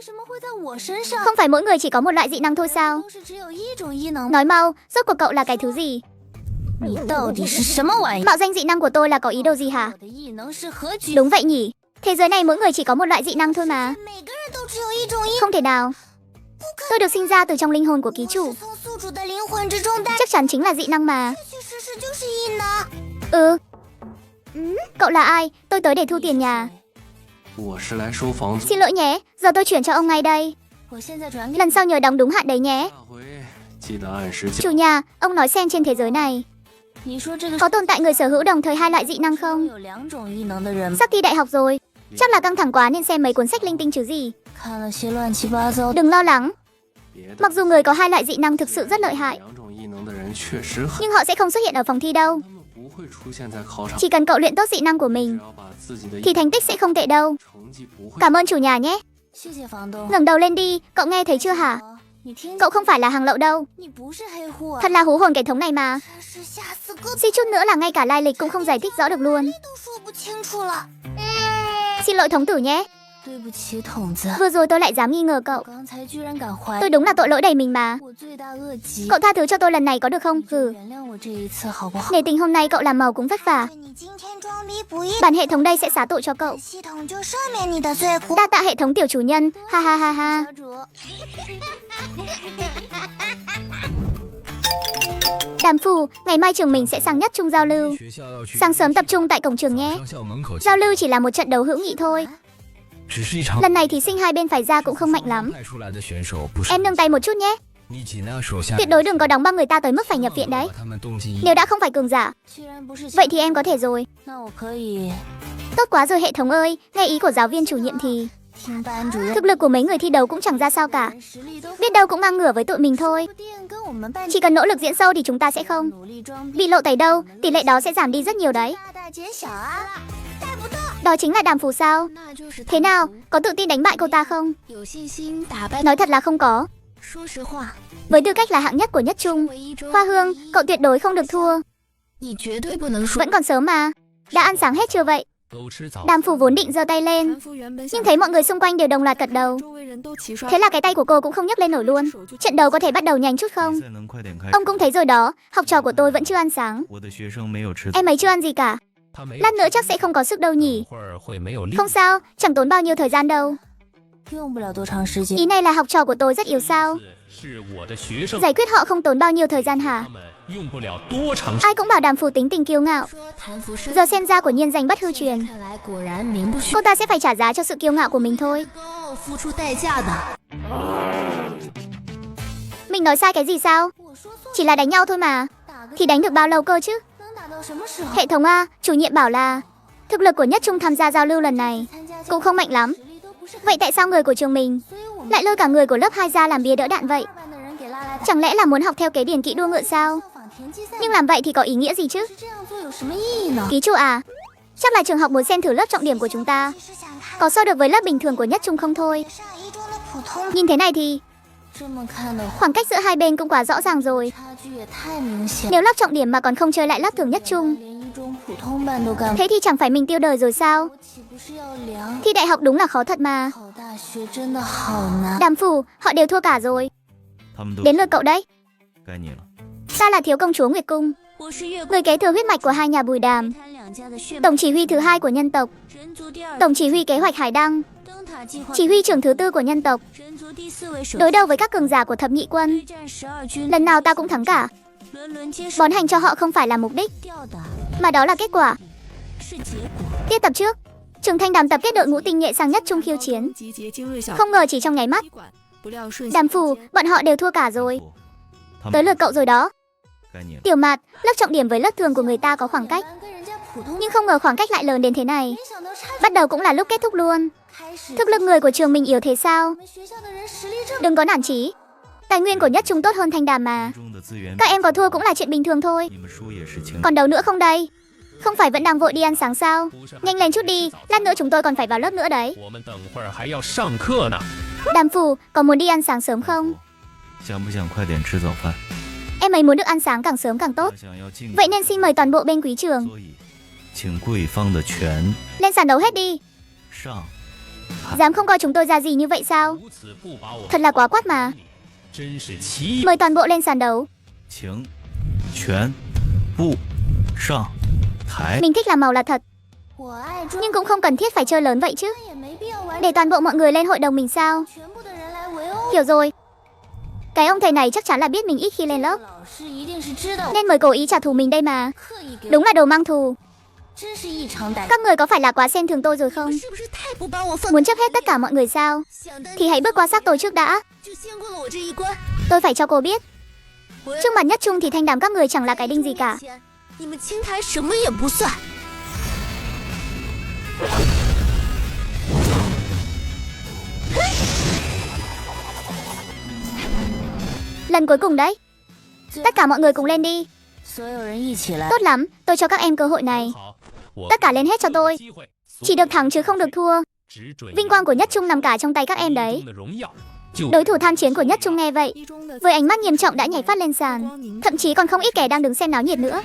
Không phải mỗi người chỉ có một loại dị năng thôi sao? Nói mau, rốt cuộc cậu là cái thứ gì? Mạo danh dị năng của tôi là có ý đồ gì hả? Đúng vậy nhỉ. Thế giới này mỗi người chỉ có một loại dị năng thôi mà. Không thể nào. Tôi được sinh ra từ trong linh hồn của ký chủ. Chắc chắn chính là dị năng mà. Cậu là ai? Tôi tới để thu tiền nhà. Xin lỗi nhé, giờ tôi chuyển cho ông ngay đây. Lần sau nhớ đóng đúng hạn đấy nhé. Chủ nhà, ông nói xem trên thế giới này có tồn tại người sở hữu đồng thời hai loại dị năng không? Sắp thi đại học rồi, chắc là căng thẳng quá nên xem mấy cuốn sách linh tinh chứ gì. Đừng lo lắng. Mặc dù người có hai loại dị năng thực sự rất lợi hại, nhưng họ sẽ không xuất hiện ở phòng thi đâu. Chỉ cần cậu luyện tốt dị năng của mình thì thành tích sẽ không tệ đâu. Cảm ơn chủ nhà nhé. Ngẩng đầu lên đi, cậu nghe thấy chưa hả? Cậu không phải là hàng lậu đâu. Thật là hú hồn kẻ thống này mà. Suýt chút nữa là ngay cả lai lịch cũng không giải thích rõ được luôn. Xin lỗi thống tử nhé. Vừa rồi tôi lại dám nghi ngờ cậu. Tôi đúng là tội lỗi đầy mình mà. Cậu tha thứ cho tôi lần này có được không? Để tình hôm nay cậu làm màu cũng vất vả. Bản hệ thống đây sẽ xá tội cho cậu. Đa tạ hệ thống tiểu chủ nhân. Ha ha ha ha. Đàm Phù, ngày mai trường mình sẽ sang nhất trung giao lưu. Sáng sớm tập trung tại cổng trường nhé. Giao lưu chỉ là một trận đấu hữu nghị thôi. Lần này thí sinh hai bên phải ra cũng không mạnh lắm. Em nương tay một chút nhé. Tuyệt đối đừng có đóng băng người ta tới mức phải nhập viện đấy. Nếu đã không phải cường giả, vậy thì em có thể rồi. Tốt quá rồi hệ thống ơi. Nghe ý của giáo viên chủ nhiệm thì thực lực của mấy người thi đấu cũng chẳng ra sao cả. Biết đâu cũng ngang ngửa với tụi mình thôi. Chỉ cần nỗ lực diễn sâu thì chúng ta sẽ không bị lộ tẩy đâu. Tỷ lệ đó sẽ giảm đi rất nhiều đấy. Đó chính là Đàm Phù sao? Thế nào, có tự tin đánh bại cô ta không? Nói thật là không có. Với tư cách là hạng nhất của nhất trung, Hoa Hương, cậu tuyệt đối không được thua. Vẫn còn sớm mà. Đã ăn sáng hết chưa vậy? Đàm Phù vốn định giơ tay lên, nhưng thấy mọi người xung quanh đều đồng loạt gật đầu. Thế là cái tay của cô cũng không nhấc lên nổi luôn. Trận đấu có thể bắt đầu nhanh chút không? Ông cũng thấy rồi đó, học trò của tôi vẫn chưa ăn sáng. Em ấy chưa ăn gì cả. Lát nữa chắc sẽ không có sức đâu nhỉ. Không sao, chẳng tốn bao nhiêu thời gian đâu. Ý này là học trò của tôi rất yếu sao? Giải quyết họ không tốn bao nhiêu thời gian hả? Ai cũng bảo Đàm Phù tính tình kiêu ngạo. Giờ xem ra của nhiên danh bất hư truyền. Cô ta sẽ phải trả giá cho sự kiêu ngạo của mình thôi. Mình nói sai cái gì sao? Chỉ là đánh nhau thôi mà. Thì đánh được bao lâu cơ chứ? Hệ thống A, chủ nhiệm bảo là thực lực của nhất trung tham gia giao lưu lần này cũng không mạnh lắm. Vậy tại sao người của trường mình lại lôi cả người của lớp 2 ra làm bia đỡ đạn vậy? Chẳng lẽ là muốn học theo cái điển kỹ đua ngựa sao? Nhưng làm vậy thì có ý nghĩa gì chứ? Ký chủ à, chắc là trường học muốn xem thử lớp trọng điểm của chúng ta có so được với lớp bình thường của nhất trung không thôi. Nhìn thế này thì khoảng cách giữa hai bên cũng quá rõ ràng rồi. Nếu lớp trọng điểm mà còn không chơi lại lớp thường nhất trung, thế thì chẳng phải mình tiêu đời rồi sao? Thi đại học đúng là khó thật mà. Đàm Phù, họ đều thua cả rồi. Đến lượt cậu đấy. Ta là thiếu công chúa Nguyệt Cung, người kế thừa huyết mạch của hai nhà Bùi Đàm, tổng chỉ huy thứ hai của nhân tộc, tổng chỉ huy kế hoạch Hải Đăng, chỉ huy trưởng thứ tư của nhân tộc. Đối đầu với các cường giả của thập nhị quân, lần nào ta cũng thắng cả. Bón hành cho họ không phải là mục đích, mà đó là kết quả. Tiết tập trước, Trường Thanh Đàm tập kết đội ngũ tinh nhuệ sang nhất trung khiêu chiến. Không ngờ chỉ trong nháy mắt, Đàm Phù, bọn họ đều thua cả rồi. Tới lượt cậu rồi đó. Tiểu Mạt, lớp trọng điểm với lớp thường của người ta có khoảng cách, nhưng không ngờ khoảng cách lại lớn đến thế này. Bắt đầu cũng là lúc kết thúc luôn. Thực lực người của trường mình yếu thế sao? Đừng có nản chí. Tài nguyên của nhất trung tốt hơn Thanh Đàm mà. Các em có thua cũng là chuyện bình thường thôi. Còn đấu nữa không đây? Không phải vẫn đang vội đi ăn sáng sao? Nhanh lên chút đi, lát nữa chúng tôi còn phải vào lớp nữa đấy. Đàm Phù, có muốn đi ăn sáng sớm không? Em ấy muốn được ăn sáng càng sớm càng tốt. Vậy nên xin mời toàn bộ bên quý trường lên sàn đấu hết đi. Dám không coi chúng tôi ra gì như vậy sao? Thật là quá quát mà. Mời toàn bộ lên sàn đấu. Mình thích làm màu là thật, nhưng cũng không cần thiết phải chơi lớn vậy chứ. Để toàn bộ mọi người lên hội đồng mình sao? Hiểu rồi. Cái ông thầy này chắc chắn là biết mình ít khi lên lớp, nên mới cố ý trả thù mình đây mà. Đúng là đồ mang thù. Các người có phải là quá xem thường tôi rồi không? Muốn chấp hết tất cả mọi người sao? Thì hãy bước qua xác tôi trước đã. Tôi phải cho cô biết. Trước mặt Nhất Trung thì thanh đàm các người chẳng là cái đinh gì cả. Lần cuối cùng đấy. Tất cả mọi người cùng lên đi. Tốt lắm, tôi cho các em cơ hội này. Tất cả lên hết cho tôi. Chỉ được thắng chứ không được thua. Vinh quang của Nhất Trung nằm cả trong tay các em đấy. Đối thủ tham chiến của Nhất Trung nghe vậy, với ánh mắt nghiêm trọng đã nhảy phát lên sàn. Thậm chí còn không ít kẻ đang đứng xem náo nhiệt nữa.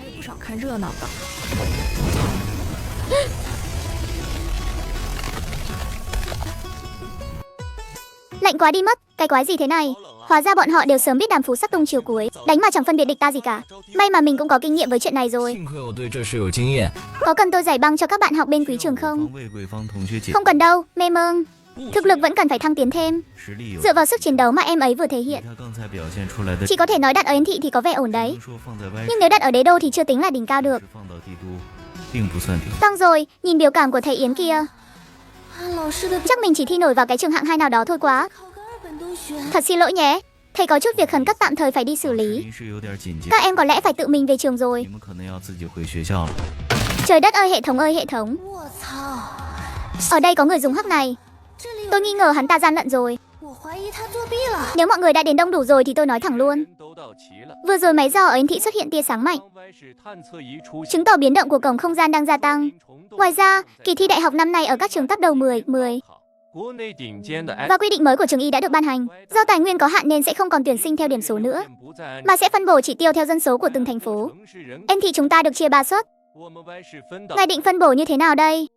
Lạnh quá đi mất, cái quái gì thế này? Hóa ra bọn họ đều sớm biết Đàm Phù sắp tung chiều cuối, đánh mà chẳng phân biệt địch ta gì cả. May mà mình cũng có kinh nghiệm với chuyện này rồi. Có cần tôi giải băng cho các bạn học bên quý trường không? Không cần đâu, mê mương. Thực lực vẫn cần phải thăng tiến thêm. Dựa vào sức chiến đấu mà em ấy vừa thể hiện, chỉ có thể nói đặt ở Yến Thị thì có vẻ ổn đấy. Nhưng nếu đặt ở Đế Đô thì chưa tính là đỉnh cao được. Xong rồi, nhìn biểu cảm của thầy Yến kia. Chắc mình chỉ thi nổi vào cái trường hạng 2 nào đó thôi quá. Thật xin lỗi nhé, thầy có chút việc khẩn cấp tạm thời phải đi xử lý. Các em có lẽ phải tự mình về trường rồi. Trời đất ơi, hệ thống ơi hệ thống. Ở đây có người dùng hack này. Tôi nghi ngờ hắn ta gian lận rồi. Nếu mọi người đã đến đông đủ rồi thì tôi nói thẳng luôn. Vừa rồi máy dò ở Yến Thị xuất hiện tia sáng mạnh, chứng tỏ biến động của cổng không gian đang gia tăng. Ngoài ra, kỳ thi đại học năm nay ở các trường top đầu 10 và quy định mới của trường Y đã được ban hành. Do tài nguyên có hạn nên sẽ không còn tuyển sinh theo điểm số nữa, mà sẽ phân bổ chỉ tiêu theo dân số của từng thành phố. Yến Thị chúng ta được chia 3 suất. Ngài định phân bổ như thế nào đây?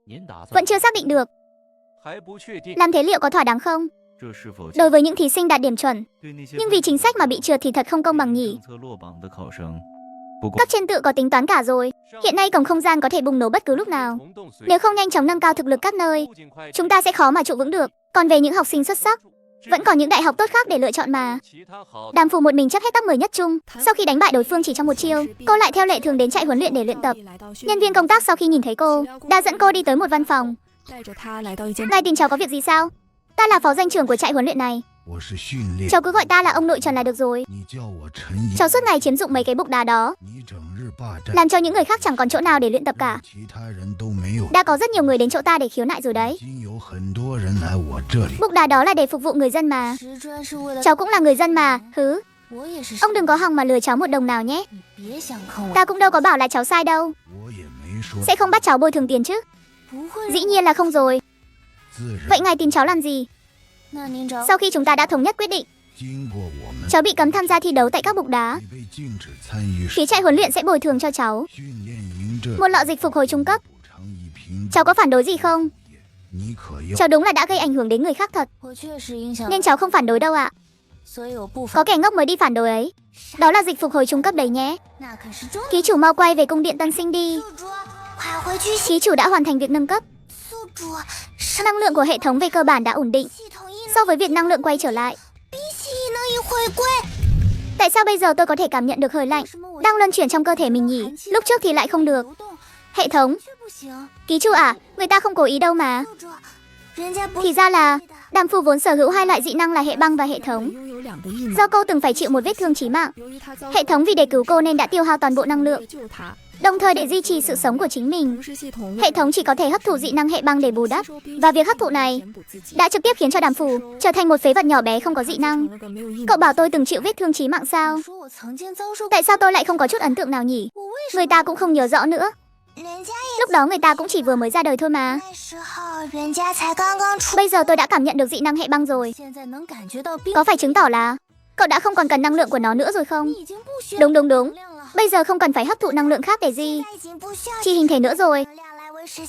Vẫn chưa xác định được. Làm thế liệu có thỏa đáng không? Đối với những thí sinh đạt điểm chuẩn, nhưng vì chính sách mà bị trượt thì thật không công bằng nhỉ. Cấp trên tự có tính toán cả rồi. Hiện nay cổng không gian có thể bùng nổ bất cứ lúc nào. Nếu không nhanh chóng nâng cao thực lực các nơi, chúng ta sẽ khó mà trụ vững được. Còn về những học sinh xuất sắc, vẫn còn những đại học tốt khác để lựa chọn mà. Đàm Phù một mình chấp hết top 10 Nhất Trung. Sau khi đánh bại đối phương chỉ trong một chiêu, cô lại theo lệ thường đến trại huấn luyện để luyện tập. Nhân viên công tác sau khi nhìn thấy cô, đã dẫn cô đi tới một văn phòng. Ngài tìm cháu có việc gì sao? Ta là phó doanh trưởng của trại huấn luyện này. Cháu cứ gọi ta là ông nội Trần là được rồi. Cháu suốt ngày chiếm dụng mấy cái bục đá đó, làm cho những người khác chẳng còn chỗ nào để luyện tập cả. Đã có rất nhiều người đến chỗ ta để khiếu nại rồi đấy. Bục đá đó là để phục vụ người dân mà. Cháu cũng là người dân mà, hứ. Ông đừng có hòng mà lừa cháu một đồng nào nhé. Ta cũng đâu có bảo là cháu sai đâu. Sẽ không bắt cháu bồi thường tiền chứ? Dĩ nhiên là không rồi. Vậy ngài tìm cháu làm gì? Sau khi chúng ta đã thống nhất quyết định, cháu bị cấm tham gia thi đấu tại các bục đá, phía trại huấn luyện sẽ bồi thường cho cháu một lọ dịch phục hồi trung cấp. Cháu có phản đối gì không? Cháu đúng là đã gây ảnh hưởng đến người khác thật, nên cháu không phản đối đâu ạ. Có kẻ ngốc mới đi phản đối ấy. Đó là dịch phục hồi trung cấp đấy nhé. Ký chủ mau quay về cung điện Tân Sinh đi. Ký chủ đã hoàn thành việc nâng cấp. Năng lượng của hệ thống về cơ bản đã ổn định so với việc năng lượng quay trở lại. Tại sao bây giờ tôi có thể cảm nhận được hơi lạnh đang luân chuyển trong cơ thể mình nhỉ? Lúc trước thì lại không được. Hệ thống. Ký chủ à, người ta không cố ý đâu mà. Thì ra là Đàm Phù vốn sở hữu hai loại dị năng là hệ băng và hệ thống. Do cô từng phải chịu một vết thương chí mạng, hệ thống vì để cứu cô nên đã tiêu hao toàn bộ năng lượng, đồng thời để duy trì sự sống của chính mình. Hệ thống chỉ có thể hấp thụ dị năng hệ băng để bù đắp, và việc hấp thụ này đã trực tiếp khiến cho Đàm Phù trở thành một phế vật nhỏ bé không có dị năng. Cậu bảo tôi từng chịu vết thương chí mạng sao? Tại sao tôi lại không có chút ấn tượng nào nhỉ? Người ta cũng không nhớ rõ nữa. Lúc đó người ta cũng chỉ vừa mới ra đời thôi mà. Bây giờ tôi đã cảm nhận được dị năng hệ băng rồi. Có phải chứng tỏ là cậu đã không còn cần năng lượng của nó nữa rồi không? Đúng. Bây giờ không cần phải hấp thụ năng lượng khác để chi hình thể nữa rồi.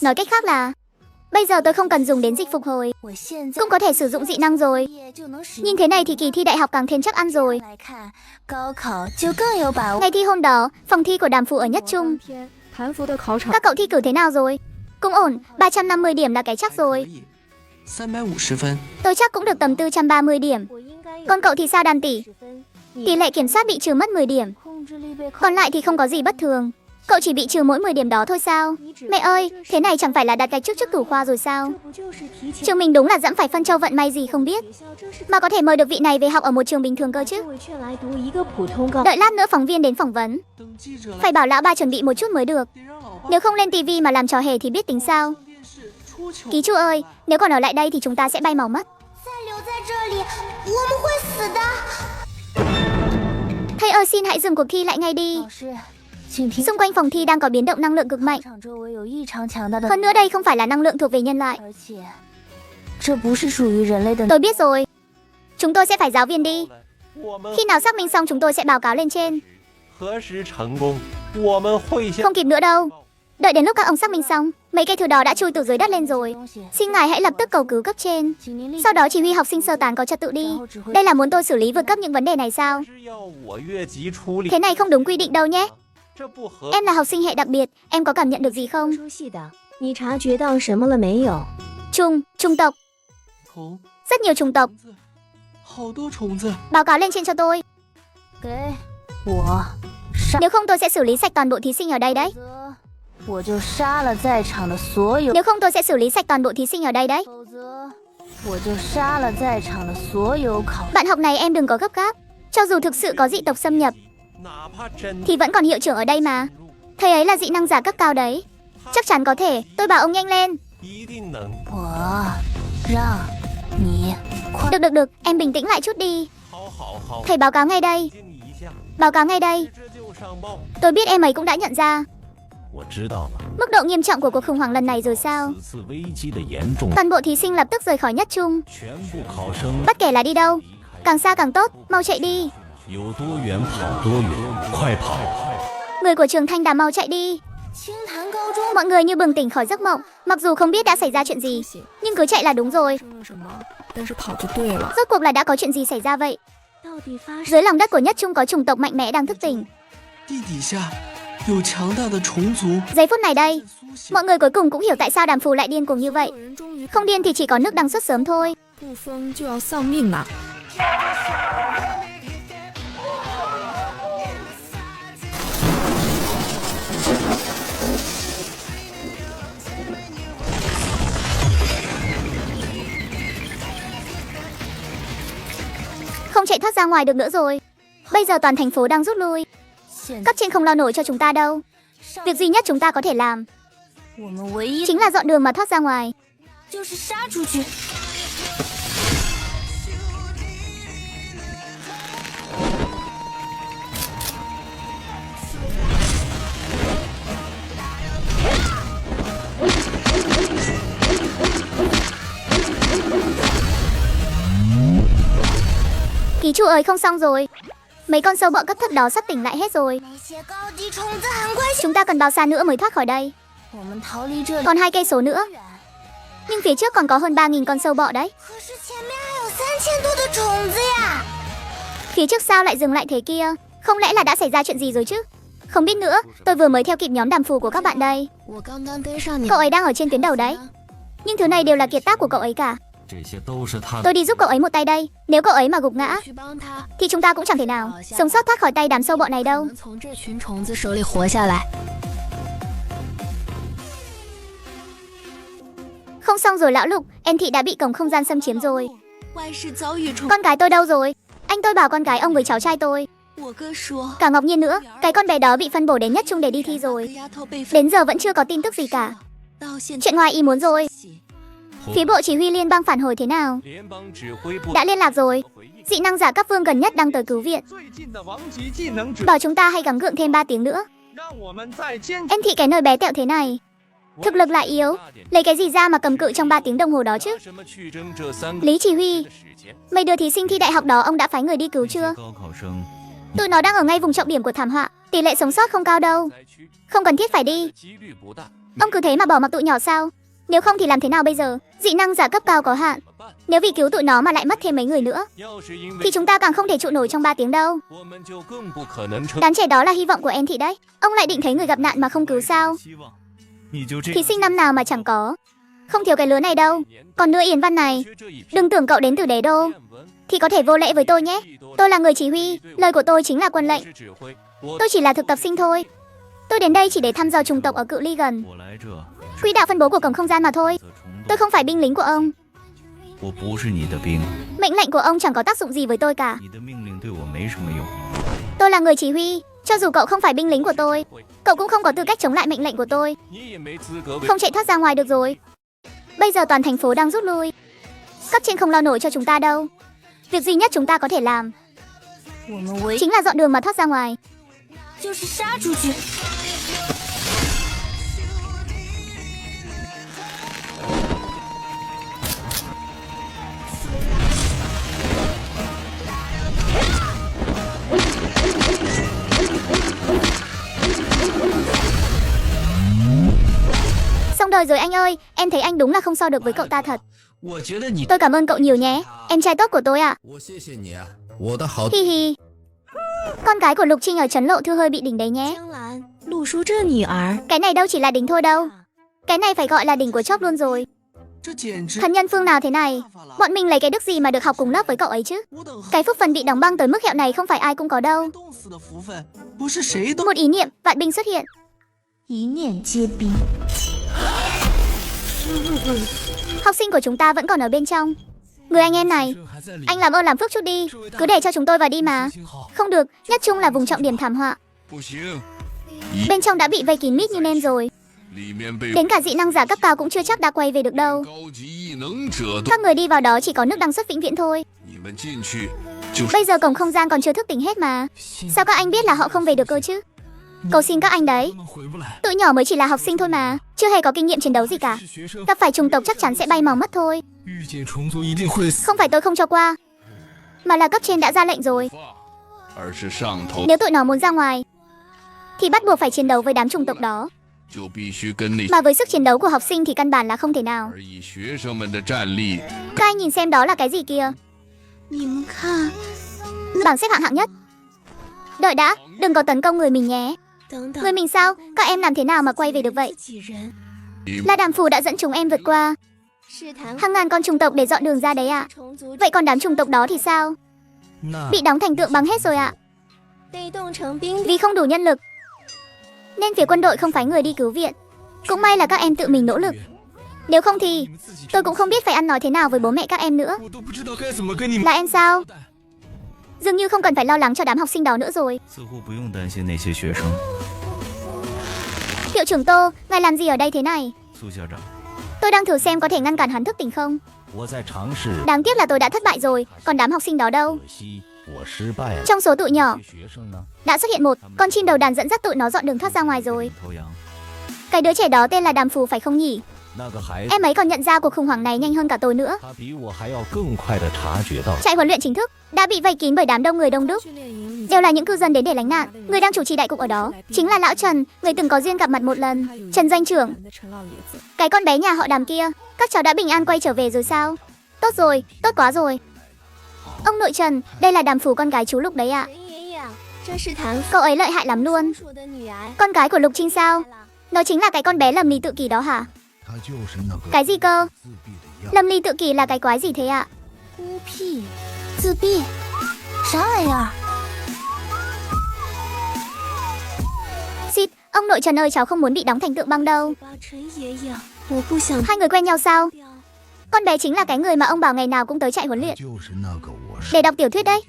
Nói cách khác là bây giờ tôi không cần dùng đến dịch phục hồi, cũng có thể sử dụng dị năng rồi. Nhìn thế này thì kỳ thi đại học càng thêm chắc ăn rồi. Ngày thi hôm đó, phòng thi của Đàm Phù ở Nhất Trung. Các cậu thi cử thế nào rồi? Cũng ổn, 350 điểm là cái chắc rồi. Tôi chắc cũng được tầm 430 điểm. Còn cậu thì sao Đàn tỷ? Tỷ lệ kiểm soát bị trừ mất 10 điểm. Còn lại thì không có gì bất thường. Cậu chỉ bị trừ mỗi 10 điểm đó thôi sao? Mẹ ơi, thế này chẳng phải là đặt gạch trước tủ khoa rồi sao? Trường mình đúng là dẫm phải phân châu vận may gì không biết. Mà có thể mời được vị này về học ở một trường bình thường cơ chứ. Đợi lát nữa phóng viên đến phỏng vấn. Phải bảo lão ba chuẩn bị một chút mới được. Nếu không lên tivi mà làm trò hề thì biết tính sao. Ký chủ ơi, nếu còn ở lại đây thì chúng ta sẽ bay màu mất. Thầy ơi, xin hãy dừng cuộc thi lại ngay đi. Xung quanh phòng thi đang có biến động năng lượng cực mạnh. Hơn nữa đây không phải là năng lượng thuộc về nhân loại. Tôi biết rồi. Chúng tôi sẽ phải giáo viên đi. Khi nào xác minh xong chúng tôi sẽ báo cáo lên trên. Không kịp nữa đâu. Đợi đến lúc các ông xác minh xong, mấy cây thứ đó đã chui từ dưới đất lên rồi. Xin ngài hãy lập tức cầu cứu cấp trên. Sau đó chỉ huy học sinh sơ tán có trật tự đi. Đây là muốn tôi xử lý vượt cấp những vấn đề này sao? Thế này không đúng quy định đâu nhé. Em là học sinh hệ đặc biệt, em có cảm nhận được gì không? Chủng tộc. Rất nhiều chủng tộc. Báo cáo lên trên cho tôi. Nếu không tôi sẽ xử lý sạch toàn bộ thí sinh ở đây đấy. Nếu không tôi sẽ xử lý sạch toàn bộ thí sinh ở đây đấy. Bạn học này em đừng có gấp gáp. Cho dù thực sự có dị tộc xâm nhập thì vẫn còn hiệu trưởng ở đây mà. Thầy ấy là dị năng giả cấp cao đấy. Chắc chắn có thể, tôi bảo ông nhanh lên. Được, em bình tĩnh lại chút đi. Thầy báo cáo ngay đây. Báo cáo ngay đây. Tôi biết em ấy cũng đã nhận ra mức độ nghiêm trọng của cuộc khủng hoảng lần này rồi sao? Toàn bộ thí sinh lập tức rời khỏi nhất trung. Bất kể là đi đâu, càng xa càng tốt, mau chạy đi. Người của trường Thanh Đàm mau chạy đi. Mọi người như bừng tỉnh khỏi giấc mộng. Mặc dù không biết đã xảy ra chuyện gì, nhưng cứ chạy là đúng rồi. Rốt cuộc là đã có chuyện gì xảy ra vậy? Dưới lòng đất của nhất trung có chủng tộc mạnh mẽ đang thức tỉnh. Giây phút này đây, mọi người cuối cùng cũng hiểu tại sao Đàm Phù lại điên cuồng như vậy. Không điên thì chỉ có nước đằng xuất sớm thôi. Không chạy thoát ra ngoài được nữa rồi. Bây giờ toàn thành phố đang rút lui. Cấp trên không lo nổi cho chúng ta đâu. Việc duy nhất chúng ta có thể làm chính là dọn đường mà thoát ra ngoài. Ký chủ ơi, không xong rồi. Mấy con sâu bọ cấp thấp đó sắp tỉnh lại hết rồi. Chúng ta cần bao xa nữa mới thoát khỏi đây? Còn 2 cây số nữa. Nhưng phía trước còn có hơn 3.000 con sâu bọ đấy. Phía trước sao lại dừng lại thế kia? Không lẽ là đã xảy ra chuyện gì rồi chứ? Không biết nữa, tôi vừa mới theo kịp nhóm Đàm Phù của các bạn đây. Cậu ấy đang ở trên tuyến đầu đấy. Nhưng thứ này đều là kiệt tác của cậu ấy cả. Tôi đi giúp cậu ấy một tay đây. Nếu cậu ấy mà gục ngã thì chúng ta cũng chẳng thể nào sống sót thoát khỏi tay đám sâu bọ này đâu. Không xong rồi lão Lục, em Thị đã bị cổng không gian xâm chiếm rồi. Con gái tôi đâu rồi? Anh tôi bảo con gái ông với cháu trai tôi. Cả Ngọc Nhiên nữa, cái con bé đó bị phân bổ đến nhất trung để đi thi rồi. Đến giờ vẫn chưa có tin tức gì cả. Chuyện ngoài ý muốn rồi. Phía bộ chỉ huy liên bang phản hồi thế nào? Đã liên lạc rồi. Dị năng giả cấp vương gần nhất đang tới cứu viện. Bảo chúng ta hãy gắng gượng thêm 3 tiếng nữa. Em Thị cái nơi bé tẹo thế này, thực lực lại yếu, lấy cái gì ra mà cầm cự trong 3 tiếng đồng hồ đó chứ? Lý chỉ huy, mấy đứa thí sinh thi đại học đó ông đã phái người đi cứu chưa? Tụi nó đang ở ngay vùng trọng điểm của thảm họa, tỷ lệ sống sót không cao đâu. Không cần thiết phải đi. Ông cứ thế mà bỏ mặc tụi nhỏ sao? Nếu không thì làm thế nào bây giờ? Dị năng giả cấp cao có hạn. Nếu vì cứu tụi nó mà lại mất thêm mấy người nữa thì chúng ta càng không thể trụ nổi trong 3 tiếng đâu. Đám trẻ đó là hy vọng của em Thị đấy. Ông lại định thấy người gặp nạn mà không cứu sao? Thí sinh năm nào mà chẳng có. Không thiếu cái lứa này đâu. Còn nữa Yến Văn này, đừng tưởng cậu đến từ đế đô thì có thể vô lễ với tôi nhé. Tôi là người chỉ huy, lời của tôi chính là quân lệnh. Tôi chỉ là thực tập sinh thôi. Tôi đến đây chỉ để thăm dò chủng tộc ở cự ly gần. Quỹ đạo phân bố của cổng không gian mà thôi. Tôi không phải binh lính của ông. Mệnh lệnh của ông chẳng có tác dụng gì với tôi cả. Tôi là người chỉ huy. Cho dù cậu không phải binh lính của tôi, cậu cũng không có tư cách chống lại mệnh lệnh của tôi. Không chạy thoát ra ngoài được rồi. Bây giờ toàn thành phố đang rút lui. Cấp trên không lo nổi cho chúng ta đâu. Việc duy nhất chúng ta có thể làm chính là dọn đường mà thoát ra ngoài. Xong đời rồi anh ơi, em thấy anh đúng là không so được với cậu ta thật. Tôi cảm ơn cậu nhiều nhé, em trai tốt của tôi ạ. Hi hi. Con gái của Lục Trinh ở trấn Lộ Thư hơi bị đỉnh đấy nhé. Cái này đâu chỉ là đỉnh thôi đâu. Cái này phải gọi là đỉnh của chóp luôn rồi. Thần nhân phương nào thế này? Bọn mình lấy cái đức gì mà được học cùng lớp với cậu ấy chứ? Cái phúc phần bị đóng băng tới mức hẹo này không phải ai cũng có đâu. Một ý niệm, vạn binh xuất hiện. Học sinh của chúng ta vẫn còn ở bên trong. Người anh em này, anh làm ơn làm phước chút đi. Cứ để cho chúng tôi vào đi mà. Không được, nhất trung là vùng trọng điểm thảm họa. Bên trong đã bị vây kín mít như nên rồi. Đến cả dị năng giả cấp cao cũng chưa chắc đã quay về được đâu. Các người đi vào đó chỉ có nước đăng xuất vĩnh viễn thôi. Bây giờ cổng không gian còn chưa thức tỉnh hết mà. Sao các anh biết là họ không về được cơ chứ? Cầu xin các anh đấy. Tụi nhỏ mới chỉ là học sinh thôi mà, chưa hề có kinh nghiệm chiến đấu gì cả. Gặp phải trùng tộc chắc chắn sẽ bay màu mất thôi. Không phải tôi không cho qua, mà là cấp trên đã ra lệnh rồi. Nếu tụi nó muốn ra ngoài thì bắt buộc phải chiến đấu với đám trùng tộc đó. Mà với sức chiến đấu của học sinh thì căn bản là không thể nào. Các anh nhìn xem đó là cái gì kìa. Bảng xếp hạng hạng nhất. Đợi đã, đừng có tấn công người mình nhé. Người mình sao? Các em làm thế nào mà quay về được vậy? Là đàm phù đã dẫn chúng em vượt qua hàng ngàn con trùng tộc để dọn đường ra đấy ạ. Vậy còn đám trùng tộc đó thì sao? Bị đóng thành tượng băng hết rồi ạ. Vì không đủ nhân lực nên phía quân đội không phái người đi cứu viện. Cũng may là các em tự mình nỗ lực. Nếu không thì tôi cũng không biết phải ăn nói thế nào với bố mẹ các em nữa. Là em sao? Dường như không cần phải lo lắng cho đám học sinh đó nữa rồi. Hiệu trưởng Tô, ngài làm gì ở đây thế này? Tôi đang thử xem có thể ngăn cản hắn thức tỉnh không. Đáng tiếc là tôi đã thất bại rồi. Còn đám học sinh đó đâu? Trong số tụi nhỏ đã xuất hiện một con chim đầu đàn dẫn dắt tụi nó dọn đường thoát ra ngoài rồi. Cái đứa trẻ đó tên là Đàm Phù phải không nhỉ? Em ấy còn nhận ra cuộc khủng hoảng này nhanh hơn cả tôi nữa. Trại huấn luyện chính thức đã bị vây kín bởi đám đông người đông đúc. Đều là những cư dân đến để lánh nạn. Người đang chủ trì đại cục ở đó chính là lão Trần, người từng có duyên gặp mặt một lần. Trần doanh trưởng. Cái con bé nhà họ Đàm kia, các cháu đã bình an quay trở về rồi sao? Tốt rồi, tốt quá rồi. Ông nội Trần, đây là Đàm Phù con gái chú Lục đấy ạ. Cậu ấy lợi hại lắm luôn. Con gái của Lục Trinh sao? Nó chính là cái con bé Lâm Ly tự kỷ đó hả? Cái gì cơ? Lâm Ly tự kỷ là cái quái gì thế ạ? Xịt, ông nội Trần ơi, cháu không muốn bị đóng thành tượng băng đâu. Hai người quen nhau sao? Con bé chính là cái người mà ông bảo ngày nào cũng tới trại huấn luyện để đọc tiểu thuyết đấy.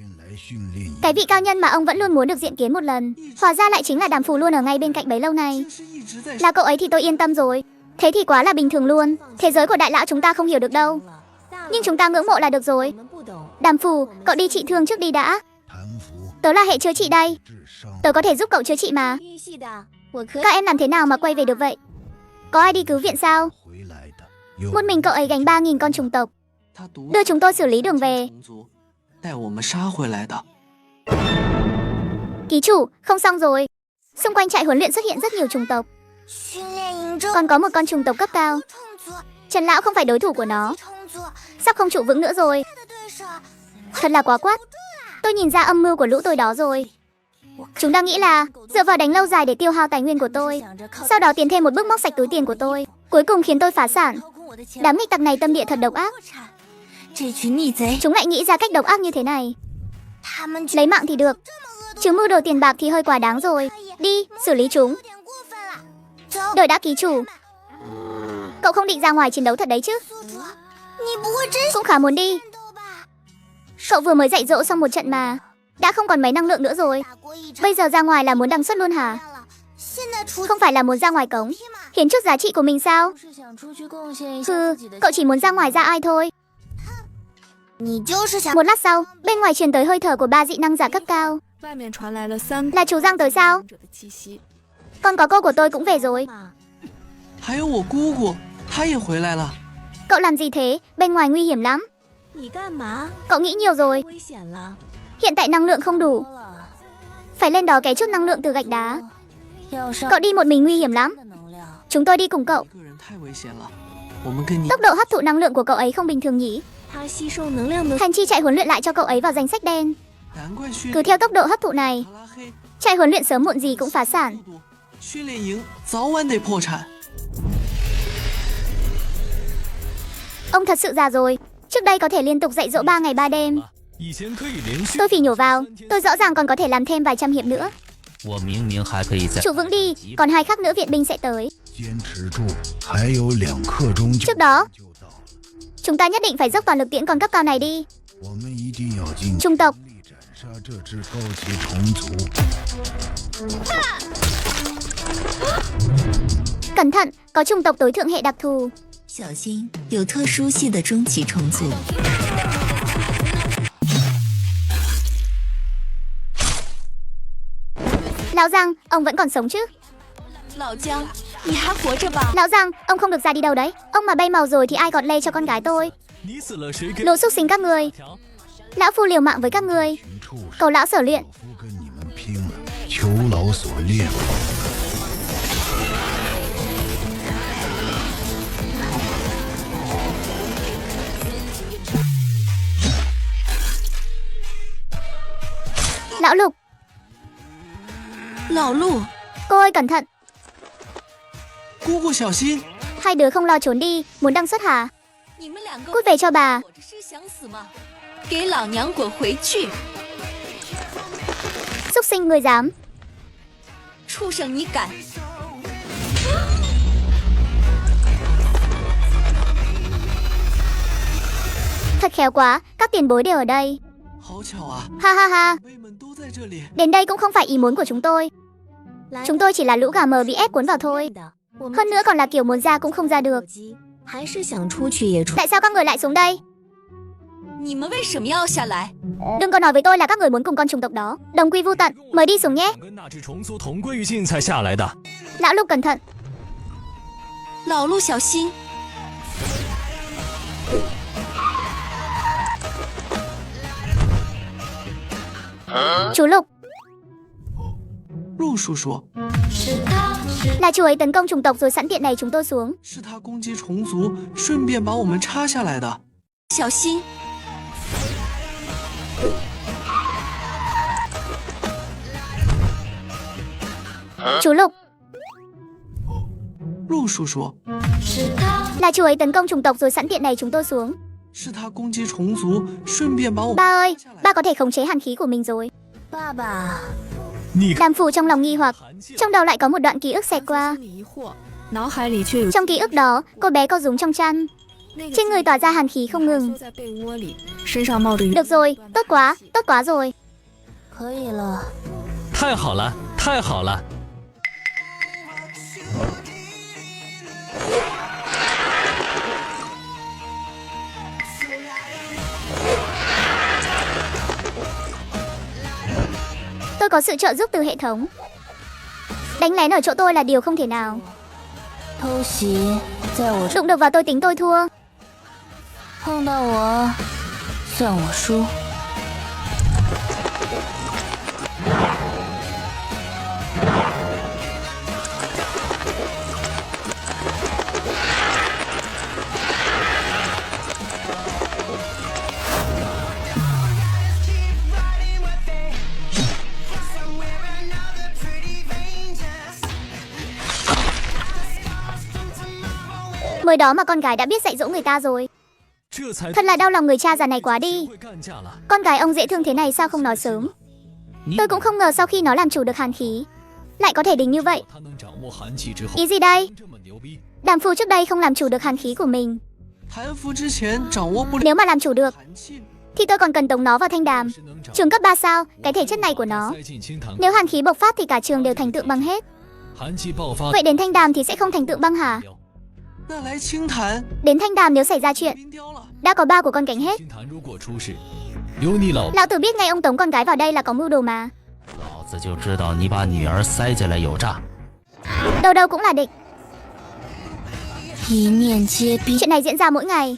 Cái vị cao nhân mà ông vẫn luôn muốn được diện kiến một lần. Hóa ra lại chính là Đàm Phù luôn ở ngay bên cạnh bấy lâu nay. Là cậu ấy thì tôi yên tâm rồi. Thế thì quá là bình thường luôn. Thế giới của đại lão chúng ta không hiểu được đâu. Nhưng chúng ta ngưỡng mộ là được rồi. Đàm Phù, cậu đi trị thương trước đi đã. Tớ là hệ chữa trị đây. Tớ có thể giúp cậu chữa trị mà. Các em làm thế nào mà quay về được vậy? Có ai đi cứu viện sao? Một mình cậu ấy gánh 3.000 con trùng tộc. Đưa chúng tôi xử lý đường về. Ký chủ, không xong rồi. Xung quanh trại huấn luyện xuất hiện rất nhiều trùng tộc. Còn có một con trùng tộc cấp cao. Trần lão không phải đối thủ của nó. Sắp không trụ vững nữa rồi. Thật là quá quát. Tôi nhìn ra âm mưu của lũ tôi đó rồi. Chúng đang nghĩ là dựa vào đánh lâu dài để tiêu hao tài nguyên của tôi, sau đó tiến thêm một bước móc sạch túi tiền của tôi, cuối cùng khiến tôi phá sản. Đám nghịch tặc này tâm địa thật độc ác. Chúng lại nghĩ ra cách độc ác như thế này. Lấy mạng thì được, chứ mưu đồ tiền bạc thì hơi quá đáng rồi. Đi, xử lý chúng. Đời đã ký chủ. Cậu không định ra ngoài chiến đấu thật đấy chứ? Cũng khá muốn đi. Cậu vừa mới dạy dỗ xong một trận mà. Đã không còn mấy năng lượng nữa rồi. Bây giờ ra ngoài là muốn đăng xuất luôn hả? Không phải là muốn ra ngoài cống hiến chút giá trị của mình sao? Cậu chỉ muốn ra ngoài ra ai thôi. Một lát sau, bên ngoài truyền tới hơi thở của 3 dị năng giả cấp cao. Là chú Giang tới sao? Còn có cô của tôi cũng về rồi. Cậu làm gì thế? Bên ngoài nguy hiểm lắm. Cậu nghĩ nhiều rồi. Hiện tại năng lượng không đủ. Phải lên đó cái chút năng lượng từ gạch đá. Cậu đi một mình nguy hiểm lắm. Chúng tôi đi cùng cậu. Tốc độ hấp thụ năng lượng của cậu ấy không bình thường nhỉ? Thành Chi chạy huấn luyện lại cho cậu ấy vào danh sách đen. Cứ theo tốc độ hấp thụ này, chạy huấn luyện sớm muộn gì cũng phá sản. Ông thật sự già rồi. Trước đây có thể liên tục dạy dỗ 3 ngày 3 đêm. Tôi phỉ nhổ vào. Tôi rõ ràng còn có thể làm thêm vài trăm hiệp nữa. Chủ vững đi. Còn 2 khắc nữa viện binh sẽ tới. Trước đó, chúng ta nhất định phải dốc toàn lực tiễn con cấp cao này đi. Trung tộc. Cẩn thận, có chủng tộc tối thượng hệ đặc thù. Lão Giang, ông vẫn còn sống chứ? Lão Giang, ông không được ra đi đâu đấy. Ông mà bay màu rồi thì ai còn lây cho con gái tôi? Lũ xúc sinh các người. Lão Phu liều mạng với các người. Cầu lão sở luyện. Lão Lục. Cô ơi cẩn thận. Hai đứa không lo trốn đi. Muốn đăng xuất hả? Cút về cho bà. Xúc sinh người dám. Thật khéo quá. Các tiền bối đều ở đây. Ha ha ha. Đến đây cũng không phải ý muốn của chúng tôi. Chúng tôi chỉ là lũ gà mờ bị ép cuốn vào thôi. Hơn nữa còn là kiểu muốn ra cũng không ra được. Tại sao các người lại xuống đây? Đừng có nói với tôi là các người muốn cùng con chủng tộc đó đồng quy vu tận mới đi xuống nhé. Lão Lục cẩn thận. Chú Lục. Là chú ấy tấn công chủng tộc rồi sẵn tiện này chúng tôi xuống. Chú Lục. Là chú ấy tấn công chủng tộc rồi sẵn tiện này chúng tôi xuống. Ba ơi, ba có thể khống chế hàn khí của mình rồi. Đàm Phủ trong lòng nghi hoặc, trong đầu lại có một đoạn ký ức xẹt qua. Trong ký ức đó, cô bé có rúng trong chăn. Trên người tỏa ra hàn khí không ngừng. Được rồi, tốt quá rồi. Tôi có sự trợ giúp từ hệ thống. Đánh lén ở chỗ tôi là điều không thể nào. Đụng được vào tôi tính tôi thua. Mới đó mà con gái đã biết dạy dỗ người ta rồi. Thật là đau lòng người cha già này quá đi. Con gái ông dễ thương thế này sao không nói sớm. Tôi cũng không ngờ sau khi nó làm chủ được hàn khí lại có thể đỉnh như vậy. Ý gì đây? Đàm Phu trước đây không làm chủ được hàn khí của mình. Nếu mà làm chủ được thì tôi còn cần tống nó vào thanh đàm. Trường cấp 3 sao? Cái thể chất này của nó, nếu hàn khí bộc phát thì cả trường đều thành tượng băng hết. Vậy đến thanh đàm thì sẽ không thành tượng băng hả? Đến thanh đàm nếu xảy ra chuyện, đã có 3 của con cánh hết. Lão tử biết ngay ông tống con gái vào đây là có mưu đồ mà. Đâu đâu cũng là địch. Chuyện này diễn ra mỗi ngày.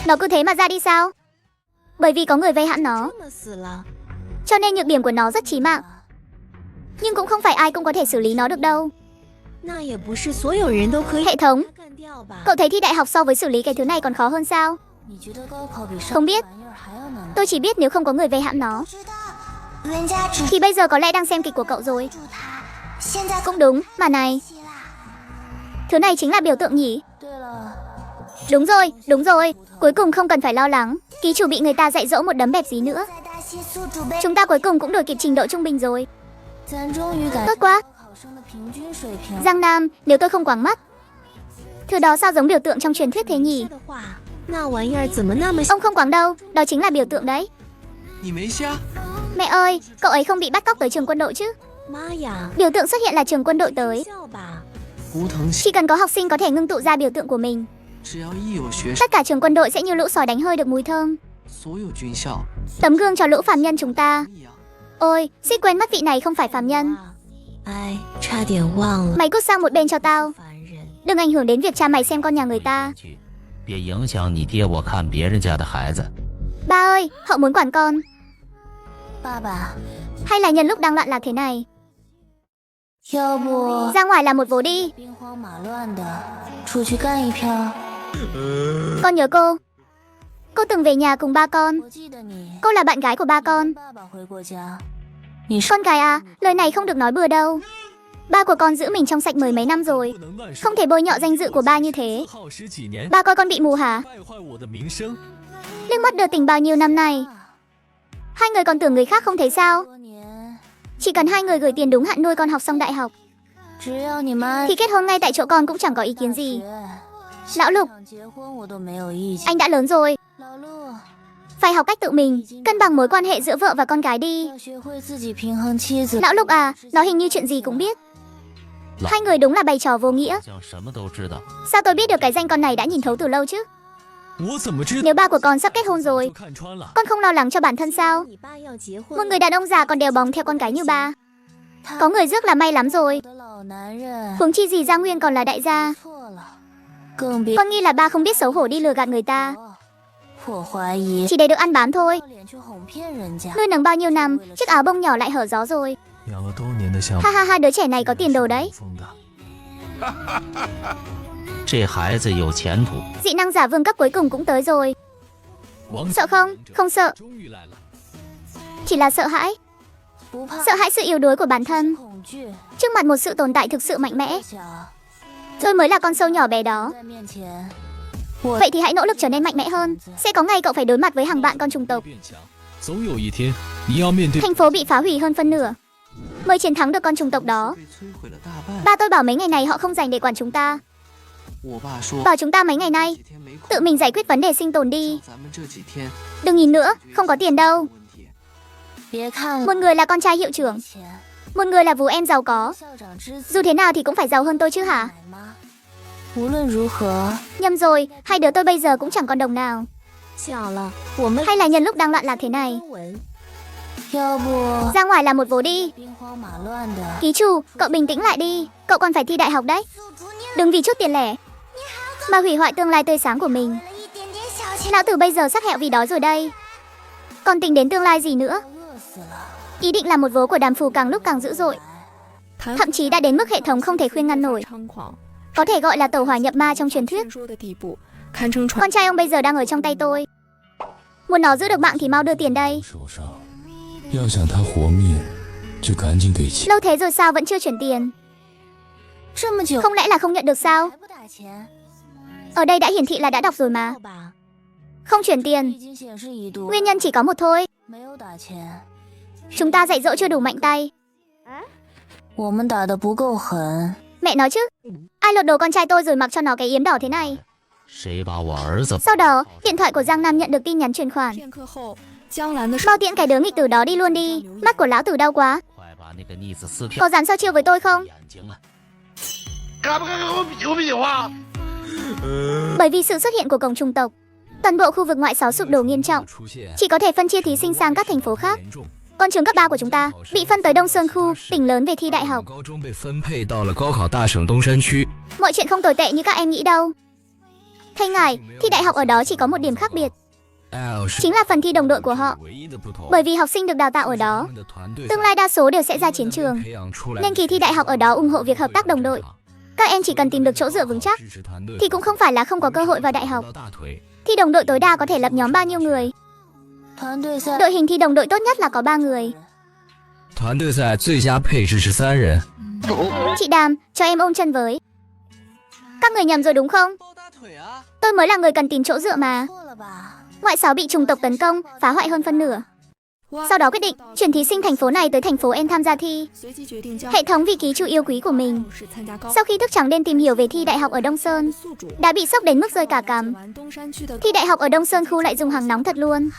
Nó cứ thế mà ra đi sao? Bởi vì có người vây hãm nó, cho nên nhược điểm của nó rất chí mạng. Nhưng cũng không phải ai cũng có thể xử lý nó được đâu. Hệ thống, cậu thấy thi đại học so với xử lý cái thứ này còn khó hơn sao? Không biết. Tôi chỉ biết nếu không có người vây hãm nó thì bây giờ có lẽ đang xem kịch của cậu rồi. Cũng đúng, mà này, thứ này chính là biểu tượng nhỉ? Đúng rồi, cuối cùng không cần phải lo lắng. Ký chủ bị người ta dạy dỗ một đấm bẹp gì nữa. Chúng ta cuối cùng cũng đuổi kịp trình độ trung bình rồi. Tốt quá. Giang Nam, nếu tôi không quáng mắt, thứ đó sao giống biểu tượng trong truyền thuyết thế nhỉ? Ông không quáng đâu, đó chính là biểu tượng đấy. Mẹ ơi, cậu ấy không bị bắt cóc tới trường quân đội chứ? Biểu tượng xuất hiện là trường quân đội tới. Chỉ cần có học sinh có thể ngưng tụ ra biểu tượng của mình, tất cả trường quân đội sẽ như lũ sói đánh hơi được mùi thơm. Tấm gương cho lũ phàm nhân chúng ta. Ôi, suýt quên mất vị này không phải phàm nhân. Mày cút sang một bên cho tao. Đừng ảnh hưởng đến việc cha mày xem con nhà người ta. Ba ơi, hậu muốn quản con. Hay là nhân lúc đang loạn lạc thế này, ra ngoài làm một vố đi. Con nhớ cô. Cô từng về nhà cùng ba con. Cô là bạn gái của ba con. Con gái à, lời này không được nói bừa đâu. Ba của con giữ mình trong sạch mười mấy năm rồi, không thể bôi nhọ danh dự của ba như thế. Ba coi con bị mù hả? Liếc mắt đưa tình bao nhiêu năm nay, hai người còn tưởng người khác không thấy sao? Chỉ cần hai người gửi tiền đúng hạn nuôi con học xong đại học thì kết hôn ngay tại chỗ con cũng chẳng có ý kiến gì. Lão Lục, anh đã lớn rồi, phải học cách tự mình cân bằng mối quan hệ giữa vợ và con gái đi. Lão Lục à, nó hình như chuyện gì cũng biết. Hai người đúng là bày trò vô nghĩa. Sao tôi biết được cái danh con này đã nhìn thấu từ lâu chứ? Nếu ba của con sắp kết hôn rồi, con không lo lắng cho bản thân sao? Một người đàn ông già còn đèo bóng theo con gái như ba, có người rước là may lắm rồi. Huống chi gì Gia Nguyên còn là đại gia. Con nghi là ba không biết xấu hổ đi lừa gạt người ta, chỉ để được ăn bám thôi. Nuôi nấng bao nhiêu năm, chiếc áo bông nhỏ lại hở gió rồi. Ha ha ha, đứa trẻ này có tiền đồ đấy. Dị năng giả vương cấp cuối cùng cũng tới rồi. Sợ không? Không sợ. Chỉ là sợ hãi. Sợ hãi sự yếu đuối của bản thân trước mặt một sự tồn tại thực sự mạnh mẽ. Tôi mới là con sâu nhỏ bé đó. Vậy thì hãy nỗ lực trở nên mạnh mẽ hơn. Sẽ có ngày cậu phải đối mặt với hàng vạn con trùng tộc. Thành phố bị phá hủy hơn phân nửa mới chiến thắng được con trùng tộc đó. Ba tôi bảo mấy ngày này họ không dành để quản chúng ta. Bảo chúng ta mấy ngày nay tự mình giải quyết vấn đề sinh tồn đi. Đừng nhìn nữa, không có tiền đâu. Một người là con trai hiệu trưởng, một người là vú em giàu có. Dù thế nào thì cũng phải giàu hơn tôi chứ hả? Nhầm rồi, hai đứa tôi bây giờ cũng chẳng còn đồng nào. Hay là nhân lúc đang loạn lạc thế này, ra ngoài làm một vố đi. Ký chủ, cậu bình tĩnh lại đi. Cậu còn phải thi đại học đấy. Đừng vì chút tiền lẻ mà hủy hoại tương lai tươi sáng của mình. Lão tử bây giờ sắc hẹo vì đói rồi đây, còn tính đến tương lai gì nữa. Ý định làm một vố của Đàm Phù càng lúc càng dữ dội, thậm chí đã đến mức hệ thống không thể khuyên ngăn nổi. Có thể gọi là tẩu hỏa nhập ma trong truyền thuyết. Con trai ông bây giờ đang ở trong tay tôi. Muốn nó giữ được mạng thì mau đưa tiền đây. Lâu thế rồi sao vẫn chưa chuyển tiền? Không lẽ là không nhận được sao? Ở đây đã hiển thị là đã đọc rồi mà. Không chuyển tiền. Nguyên nhân chỉ có một thôi. Chúng ta dạy dỗ chưa đủ mạnh tay. Mẹ nói chứ. Ai lột đồ con trai tôi rồi mặc cho nó cái yếm đỏ thế này? Sau đó, điện thoại của Giang Nam nhận được tin nhắn chuyển khoản. Bao tiễn cái đứa nghịch tử đó đi luôn đi. Mắt của lão tử đau quá. Có dám sao chiêu với tôi không? Bởi vì sự xuất hiện của cổng chủng tộc, toàn bộ khu vực ngoại 6 sụp đổ nghiêm trọng. Chỉ có thể phân chia thí sinh sang các thành phố khác. Con trường cấp 3 của chúng ta bị phân tới Đông Sơn khu, tỉnh lớn về thi đại học. Mọi chuyện không tồi tệ như các em nghĩ đâu. Thầy ngài, thi đại học ở đó chỉ có một điểm khác biệt. Chính là phần thi đồng đội của họ. Bởi vì học sinh được đào tạo ở đó, tương lai đa số đều sẽ ra chiến trường. Nên kỳ thi đại học ở đó ủng hộ việc hợp tác đồng đội. Các em chỉ cần tìm được chỗ dựa vững chắc thì cũng không phải là không có cơ hội vào đại học. Thi đồng đội tối đa có thể lập nhóm bao nhiêu người? Đội hình thi đồng đội tốt nhất là có 3 người. Chị Đàm, cho em ôm chân với. Các người nhầm rồi đúng không? Tôi mới là người cần tìm chỗ dựa mà. Ngoại 6 bị chủng tộc tấn công, phá hoại hơn phân nửa. Sau đó quyết định chuyển thí sinh thành phố này tới thành phố N tham gia thi. Hệ thống vì ký chủ yêu quý của mình. Sau khi thức trắng đêm tìm hiểu về thi đại học ở Đông Sơn, đã bị sốc đến mức rơi cả cằm. Thi đại học ở Đông Sơn khu lại dùng hàng nóng thật luôn.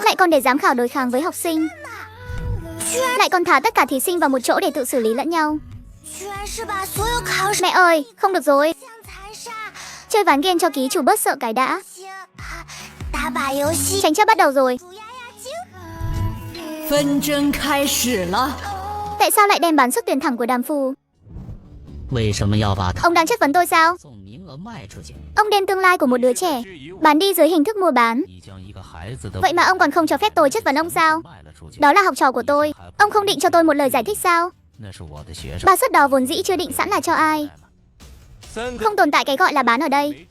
Lại còn để giám khảo đối kháng với học sinh. Lại còn thả tất cả thí sinh vào một chỗ để tự xử lý lẫn nhau. Mẹ ơi, không được rồi. Chơi ván game cho ký chủ bớt sợ cái đã. Tranh chấp bắt đầu rồi. Tại sao lại đem bán suất tuyển thẳng của Đàm Phù? Ông đang chất vấn tôi sao? Ông đem tương lai của một đứa trẻ bán đi dưới hình thức mua bán. Vậy mà ông còn không cho phép tôi chất vấn ông sao? Đó là học trò của tôi. Ông không định cho tôi một lời giải thích sao? Ba suất đó vốn dĩ chưa định sẵn là cho ai. Không tồn tại cái gọi là bán ở đây.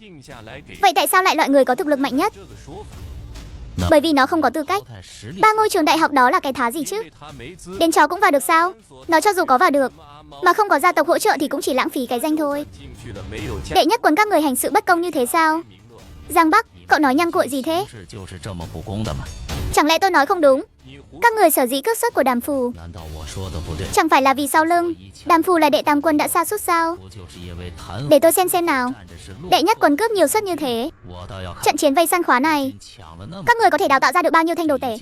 Vậy tại sao lại loại người có thực lực mạnh nhất? Bởi vì nó không có tư cách. 3 ngôi trường đại học đó là cái thá gì chứ? Đến chó cũng vào được sao? Nó cho dù có vào được mà không có gia tộc hỗ trợ thì cũng chỉ lãng phí cái danh thôi. Đệ nhất quần các người hành sự bất công như thế sao? Giang Bắc, cậu nói nhăng cuội gì thế? Chẳng lẽ tôi nói không đúng? Các người sở dĩ cướp suất của Đàm Phù chẳng phải là vì sau lưng Đàm Phù là đệ tam quân đã sa sút sao? Để tôi xem nào. Đệ nhất quân cướp nhiều suất như thế, trận chiến vây săn khóa này, các người có thể đào tạo ra được bao nhiêu thanh đồ tể?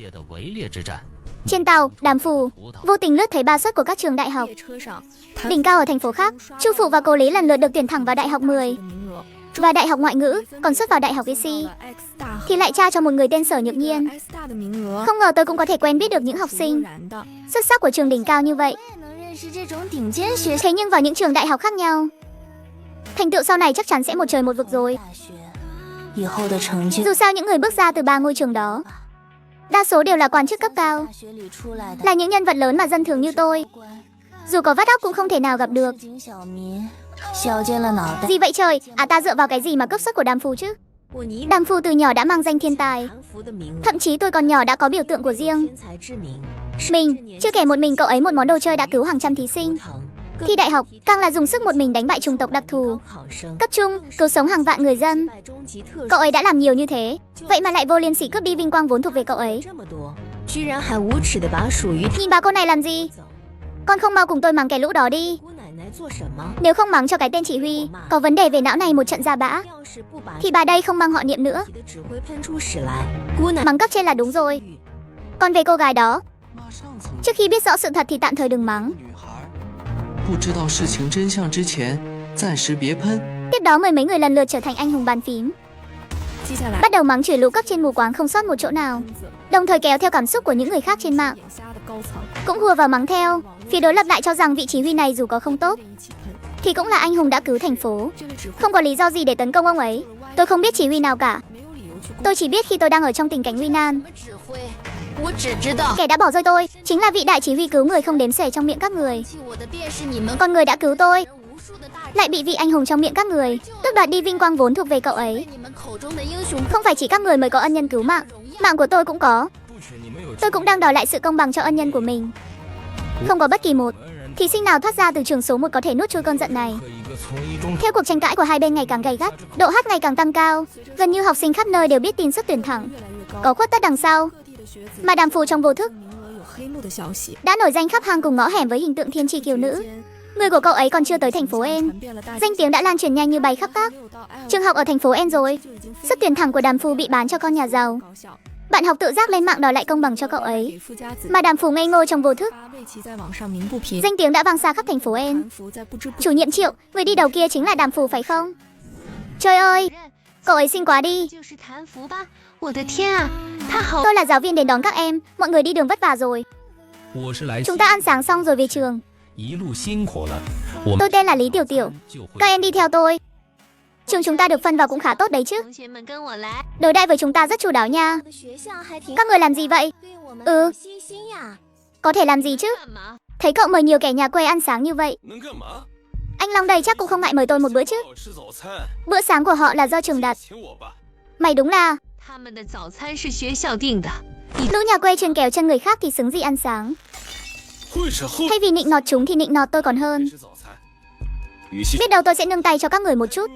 Trên tàu, Đàm Phù vô tình lướt thấy 3 suất của các trường đại học. Đỉnh cao ở thành phố khác, Chu Phụ và Cố Lý lần lượt được tuyển thẳng vào đại học 10 và đại học ngoại ngữ, còn suất vào đại học IC thì lại trao cho một người tên Sở Nhược Nhiên. Không ngờ tôi cũng có thể quen biết được những học sinh xuất sắc của trường đỉnh cao như vậy. Thế nhưng vào những trường đại học khác nhau, thành tựu sau này chắc chắn sẽ một trời một vực rồi. Dù sao những người bước ra từ 3 ngôi trường đó đa số đều là quan chức cấp cao, là những nhân vật lớn mà dân thường như tôi dù có vắt óc cũng không thể nào gặp được. Gì vậy trời, ta dựa vào cái gì mà cướp suất của Đàm Phù chứ? Đàm Phù từ nhỏ đã mang danh thiên tài. Thậm chí tôi còn nhỏ đã có biểu tượng của riêng mình. Chưa kể một mình cậu ấy một món đồ chơi đã cứu hàng trăm thí sinh. Thi đại học càng là dùng sức một mình đánh bại chủng tộc đặc thù, cấp trung, cứu sống hàng vạn người dân. Cậu ấy đã làm nhiều như thế, vậy mà lại vô liêm sỉ cướp đi vinh quang vốn thuộc về cậu ấy. Nhìn bà cô này làm gì? Con không mau cùng tôi mắng cái lũ đó đi. Nếu không mắng cho cái tên chỉ huy có vấn đề về não này một trận ra bã thì bà đây không mang họ Niệm nữa. Mắng cấp trên là đúng rồi. Còn về cô gái đó, trước khi biết rõ sự thật thì tạm thời đừng mắng. Tiếp đó mười mấy người lần lượt trở thành anh hùng bàn phím, bắt đầu mắng chửi lũ cấp trên mù quáng không sót một chỗ nào, đồng thời kéo theo cảm xúc của những người khác trên mạng cũng hùa vào mắng theo. Phía đối lập lại cho rằng vị chỉ huy này dù có không tốt thì cũng là anh hùng đã cứu thành phố, không có lý do gì để tấn công ông ấy. Tôi không biết chỉ huy nào cả. Tôi chỉ biết khi tôi đang ở trong tình cảnh nguy nan, kẻ đã bỏ rơi tôi chính là vị đại chỉ huy cứu người không đếm xuể trong miệng các người. Còn người đã cứu tôi lại bị vị anh hùng trong miệng các người tước đoạt đi vinh quang vốn thuộc về cậu ấy. Không phải chỉ các người mới có ân nhân cứu mạng, mạng của tôi cũng có. Tôi cũng đang đòi lại sự công bằng cho ân nhân của mình. Không có bất kỳ một Thí sinh nào thoát ra từ trường số 1 có thể nuốt trôi cơn giận này. Theo cuộc tranh cãi của hai bên ngày càng gay gắt, độ hot ngày càng tăng cao, gần như học sinh khắp nơi đều biết tin xét tuyển thẳng có khuất tất đằng sau. Mà Đàm Phù trong vô thức đã nổi danh khắp hang cùng ngõ hẻm với hình tượng thiên tri kiều nữ. Người của cậu ấy còn chưa tới thành phố En, danh tiếng đã lan truyền nhanh như bay khắp các trường học ở thành phố En rồi. Sức tuyển thẳng của Đàm Phù bị bán cho con nhà giàu. Bạn học tự giác lên mạng đòi lại công bằng cho cậu ấy, mà Đàm Phù ngây ngô trong vô thức. Danh tiếng đã vang xa khắp thành phố En. Chủ nhiệm Triệu, người đi đầu kia chính là Đàm Phù phải không? Trời ơi, cậu ấy xinh quá đi. Tôi là giáo viên đến đón các em, mọi người đi đường vất vả rồi. Chúng ta ăn sáng xong rồi về trường. Tôi tên là Lý Tiểu Tiểu, các em đi theo tôi. Trường chúng ta được phân vào cũng khá tốt đấy chứ. Đối đãi với chúng ta rất chu đáo nha. Các người làm gì vậy? Có thể làm gì chứ? Thấy cậu mời nhiều kẻ nhà quê ăn sáng như vậy. Anh Long đây chắc cũng không ngại mời tôi một bữa chứ. Bữa sáng của họ là do trường đặt. Mày đúng là lũ nhà quê chuyên kéo chân người khác thì xứng gì ăn sáng. Thay vì nịnh nọt chúng thì nịnh nọt tôi còn hơn. Biết đâu tôi sẽ nương tay cho các người một chút.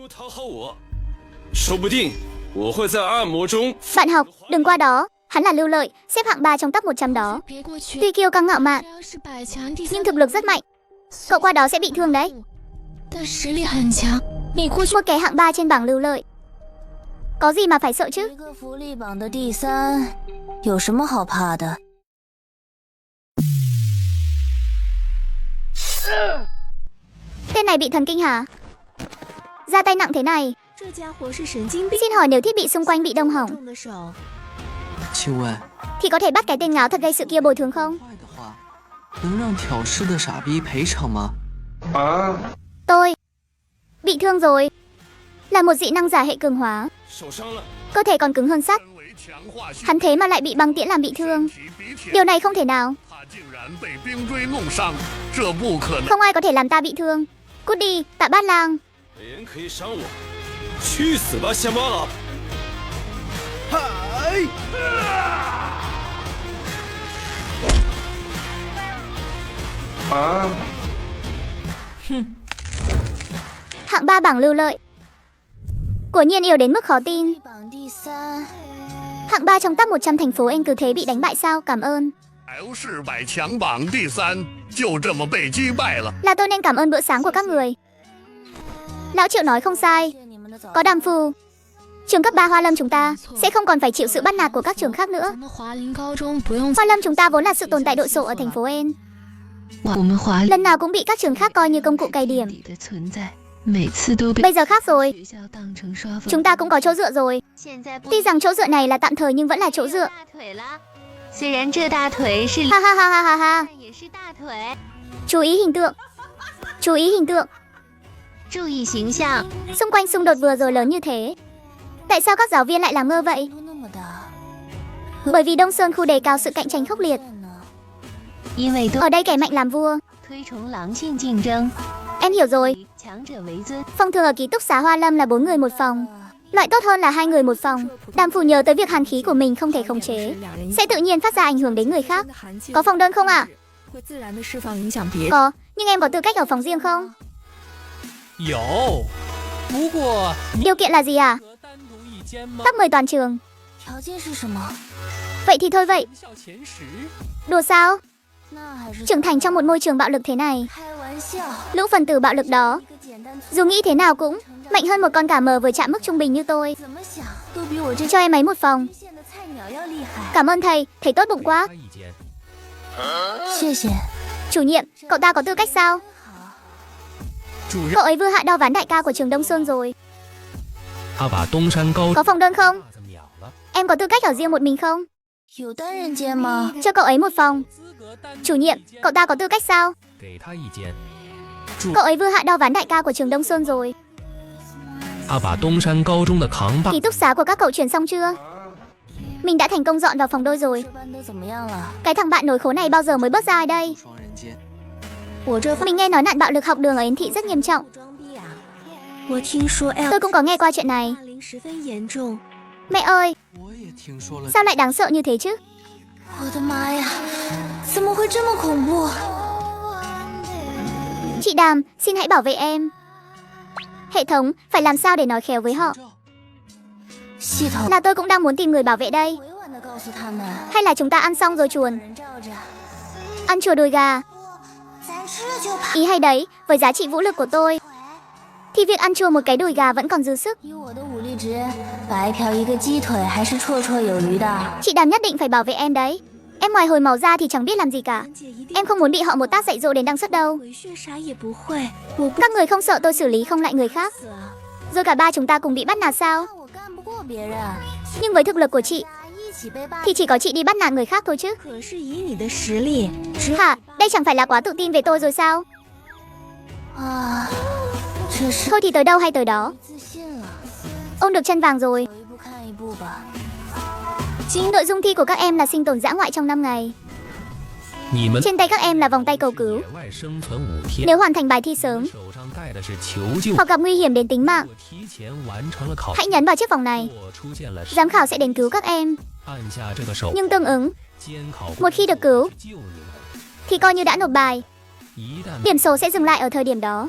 Bạn học, đừng qua đó. Hắn là Lưu Lợi, xếp hạng 3 trong top 100 đó. Tuy kiêu căng ngạo mạn, nhưng thực lực rất mạnh. Cậu qua đó sẽ bị thương đấy. Một kẻ hạng 3 trên bảng Lưu Lợi, có gì mà phải sợ chứ? Tên này bị thần kinh hả? Ra tay nặng thế này. Xin hỏi nếu thiết bị xung quanh bị đông hỏng thì có thể bắt cái tên ngáo thật gây sự kia bồi thường không? Tôi bị thương rồi. Là một dị năng giả hệ cường hóa, cơ thể còn cứng hơn sắt. Hắn thế mà lại bị băng tiễn làm bị thương. Điều này không thể nào. Không ai có thể làm ta bị thương. Cút đi, Tạ Bát Lang. Hạng 3 bảng Lưu Lợi. Quả nhiên yếu đến mức khó tin. Hạng 3 trong top 100 thành phố anh cứ thế bị đánh bại sao? Cảm ơn. Là tôi nên cảm ơn bữa sáng của các người. Lão Triệu nói không sai. Có Đàm Phù, trường cấp 3 Hoa Lâm chúng ta sẽ không còn phải chịu sự bắt nạt của các trường khác nữa. Hoa Lâm chúng ta vốn là sự tồn tại đội sộ ở thành phố En, lần nào cũng bị các trường khác coi như công cụ cày điểm. Bây giờ khác rồi. Chúng ta cũng có chỗ dựa rồi. Tuy rằng chỗ dựa này là tạm thời nhưng vẫn là chỗ dựa. Ha ha ha ha ha ha. Chú ý hình tượng. Chú ý hình tượng. Xung quanh xung đột vừa rồi lớn như thế, tại sao các giáo viên lại làm ngơ vậy? Bởi vì Đông Sơn khu đề cao sự cạnh tranh khốc liệt. Ở đây kẻ mạnh làm vua. Em hiểu rồi. Phòng thường ở ký túc xá Hoa Lâm là 4 người một phòng. Loại tốt hơn là 2 người một phòng. Đàm Phù nhớ tới việc hàn khí của mình không thể khống chế, sẽ tự nhiên phát ra ảnh hưởng đến người khác. Có phòng đơn không ạ? Có, nhưng em có tư cách ở phòng riêng không? Điều kiện là gì à? Top 10 toàn trường. Vậy thì thôi vậy. Đùa sao? Trưởng thành trong một môi trường bạo lực thế này, lũ phần tử bạo lực đó dù nghĩ thế nào cũng mạnh hơn một con cả mờ vừa chạm mức trung bình như tôi. Cho em ấy một phòng. Cảm ơn thầy, thầy tốt bụng quá. Chủ nhiệm, cậu ta có tư cách sao? Cậu ấy vừa hạ đo ván đại ca của trường Đông Sơn rồi. Có phòng đơn không? Em có tư cách ở riêng một mình không? Cho cậu ấy một phòng. Chủ nhiệm, cậu ta có tư cách sao? Cậu ấy vừa hạ đo ván đại ca của trường Đông Sơn rồi. Ký túc xá của các cậu chuyển xong chưa? Mình đã thành công dọn vào phòng đôi rồi. Cái thằng bạn nổi khố này bao giờ mới bớt ra ai đây? Mình nghe nói nạn bạo lực học đường ở Yến Thị rất nghiêm trọng. Tôi cũng có nghe qua chuyện này. Mẹ ơi, sao lại đáng sợ như thế chứ? Chị Đàm, xin hãy bảo vệ em. Hệ thống, phải làm sao để nói khéo với họ? Là tôi cũng đang muốn tìm người bảo vệ đây. Hay là chúng ta ăn xong rồi chuồn? Ăn chùa đùi gà. Ý hay đấy, với giá trị vũ lực của tôi thì việc ăn chùa một cái đùi gà vẫn còn dư sức. Chị Đàm nhất định phải bảo vệ em đấy. Em ngoài hồi máu ra thì chẳng biết làm gì cả. Em không muốn bị họ một tác dạy dỗ đến đăng xuất đâu. Các người không sợ tôi xử lý không lại người khác, rồi cả ba chúng ta cùng bị bắt nạt sao? Nhưng với thực lực của chị thì chỉ có chị đi bắt nạt người khác thôi chứ. Hả? Đây chẳng phải là quá tự tin về tôi rồi sao? Thôi thì tới đâu hay tới đó. Ôm được chân vàng rồi. Nội dung thi của các em là sinh tồn dã ngoại trong 5 ngày. Trên tay các em là vòng tay cầu cứu. Nếu hoàn thành bài thi sớm hoặc gặp nguy hiểm đến tính mạng, hãy nhấn vào chiếc vòng này. Giám khảo sẽ đến cứu các em. Nhưng tương ứng, một khi được cứu thì coi như đã nộp bài. Điểm số sẽ dừng lại ở thời điểm đó.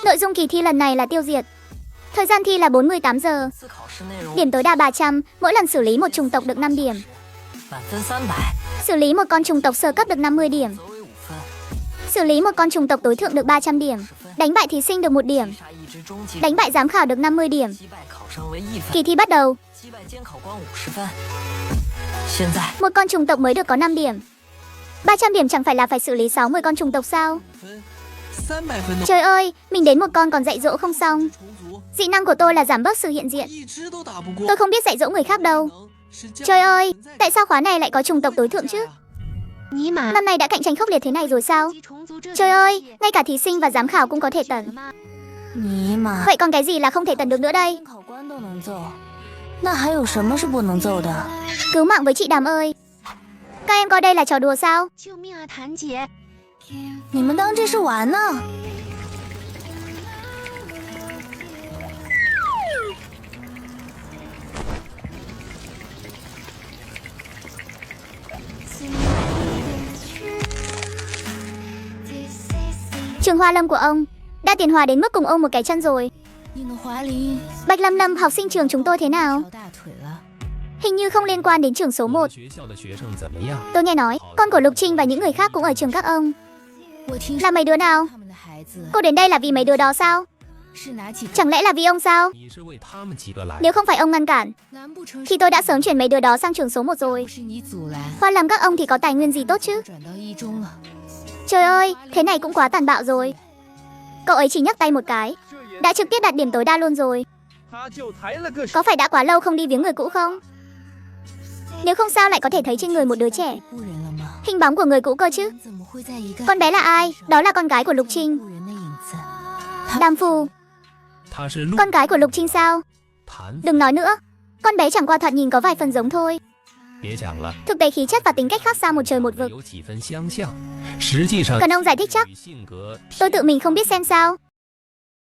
Nội dung kỳ thi lần này là tiêu diệt. Thời gian thi là 48 giờ. Điểm tối đa 300, mỗi lần xử lý một chủng tộc được 5 điểm. Xử lý một con chủng tộc sơ cấp được 50 điểm. Xử lý một con chủng tộc tối thượng được 300 điểm. Đánh bại thí sinh được 1 điểm. Đánh bại giám khảo được 50 điểm. Kỳ thi bắt đầu. Một con chủng tộc mới được có 5 điểm. 300 điểm chẳng phải là phải xử lý 60 con chủng tộc sao? Trời ơi, mình đến một con còn dạy dỗ không xong. Dị năng của tôi là giảm bớt sự hiện diện. Tôi không biết dạy dỗ người khác đâu. Trời ơi, tại sao khóa này lại có chủng tộc tối thượng chứ? Năm nay đã cạnh tranh khốc liệt thế này rồi sao? Trời ơi, ngay cả thí sinh và giám khảo cũng có thể tẩn. Vậy còn cái gì là không thể tẩn được nữa đây? Cứu mạng với chị Đàm ơi. Các em coi đây là trò đùa sao? Trường Hoa Lâm của ông đã tiền hòa đến mức cùng ôm một cái chân rồi. Bạch Lâm Lâm, học sinh trường chúng tôi thế nào? Hình như không liên quan đến trường số 1. Tôi nghe nói con của Lục Trinh và những người khác cũng ở trường các ông. Là mấy đứa nào? Cô đến đây là vì mấy đứa đó sao? Chẳng lẽ là vì ông sao? Nếu không phải ông ngăn cản thì tôi đã sớm chuyển mấy đứa đó sang trường số 1 rồi. Hoa Lâm các ông thì có tài nguyên gì tốt chứ? Trời ơi, thế này cũng quá tàn bạo rồi. Cậu ấy chỉ nhấc tay một cái đã trực tiếp đạt điểm tối đa luôn rồi. Có phải đã quá lâu không đi viếng người cũ không? Nếu không sao lại có thể thấy trên người một đứa trẻ. Hình bóng của người cũ cơ chứ. Con bé là ai? Đó là con gái của Lục Trinh. Đàm Phù. Con gái của Lục Trinh sao? Đừng nói nữa. Con bé chẳng qua thoạt nhìn có vài phần giống thôi. Thực tế khí chất và tính cách khác xa một trời một vực. Cần ông giải thích chắc. Tôi tự mình không biết xem sao.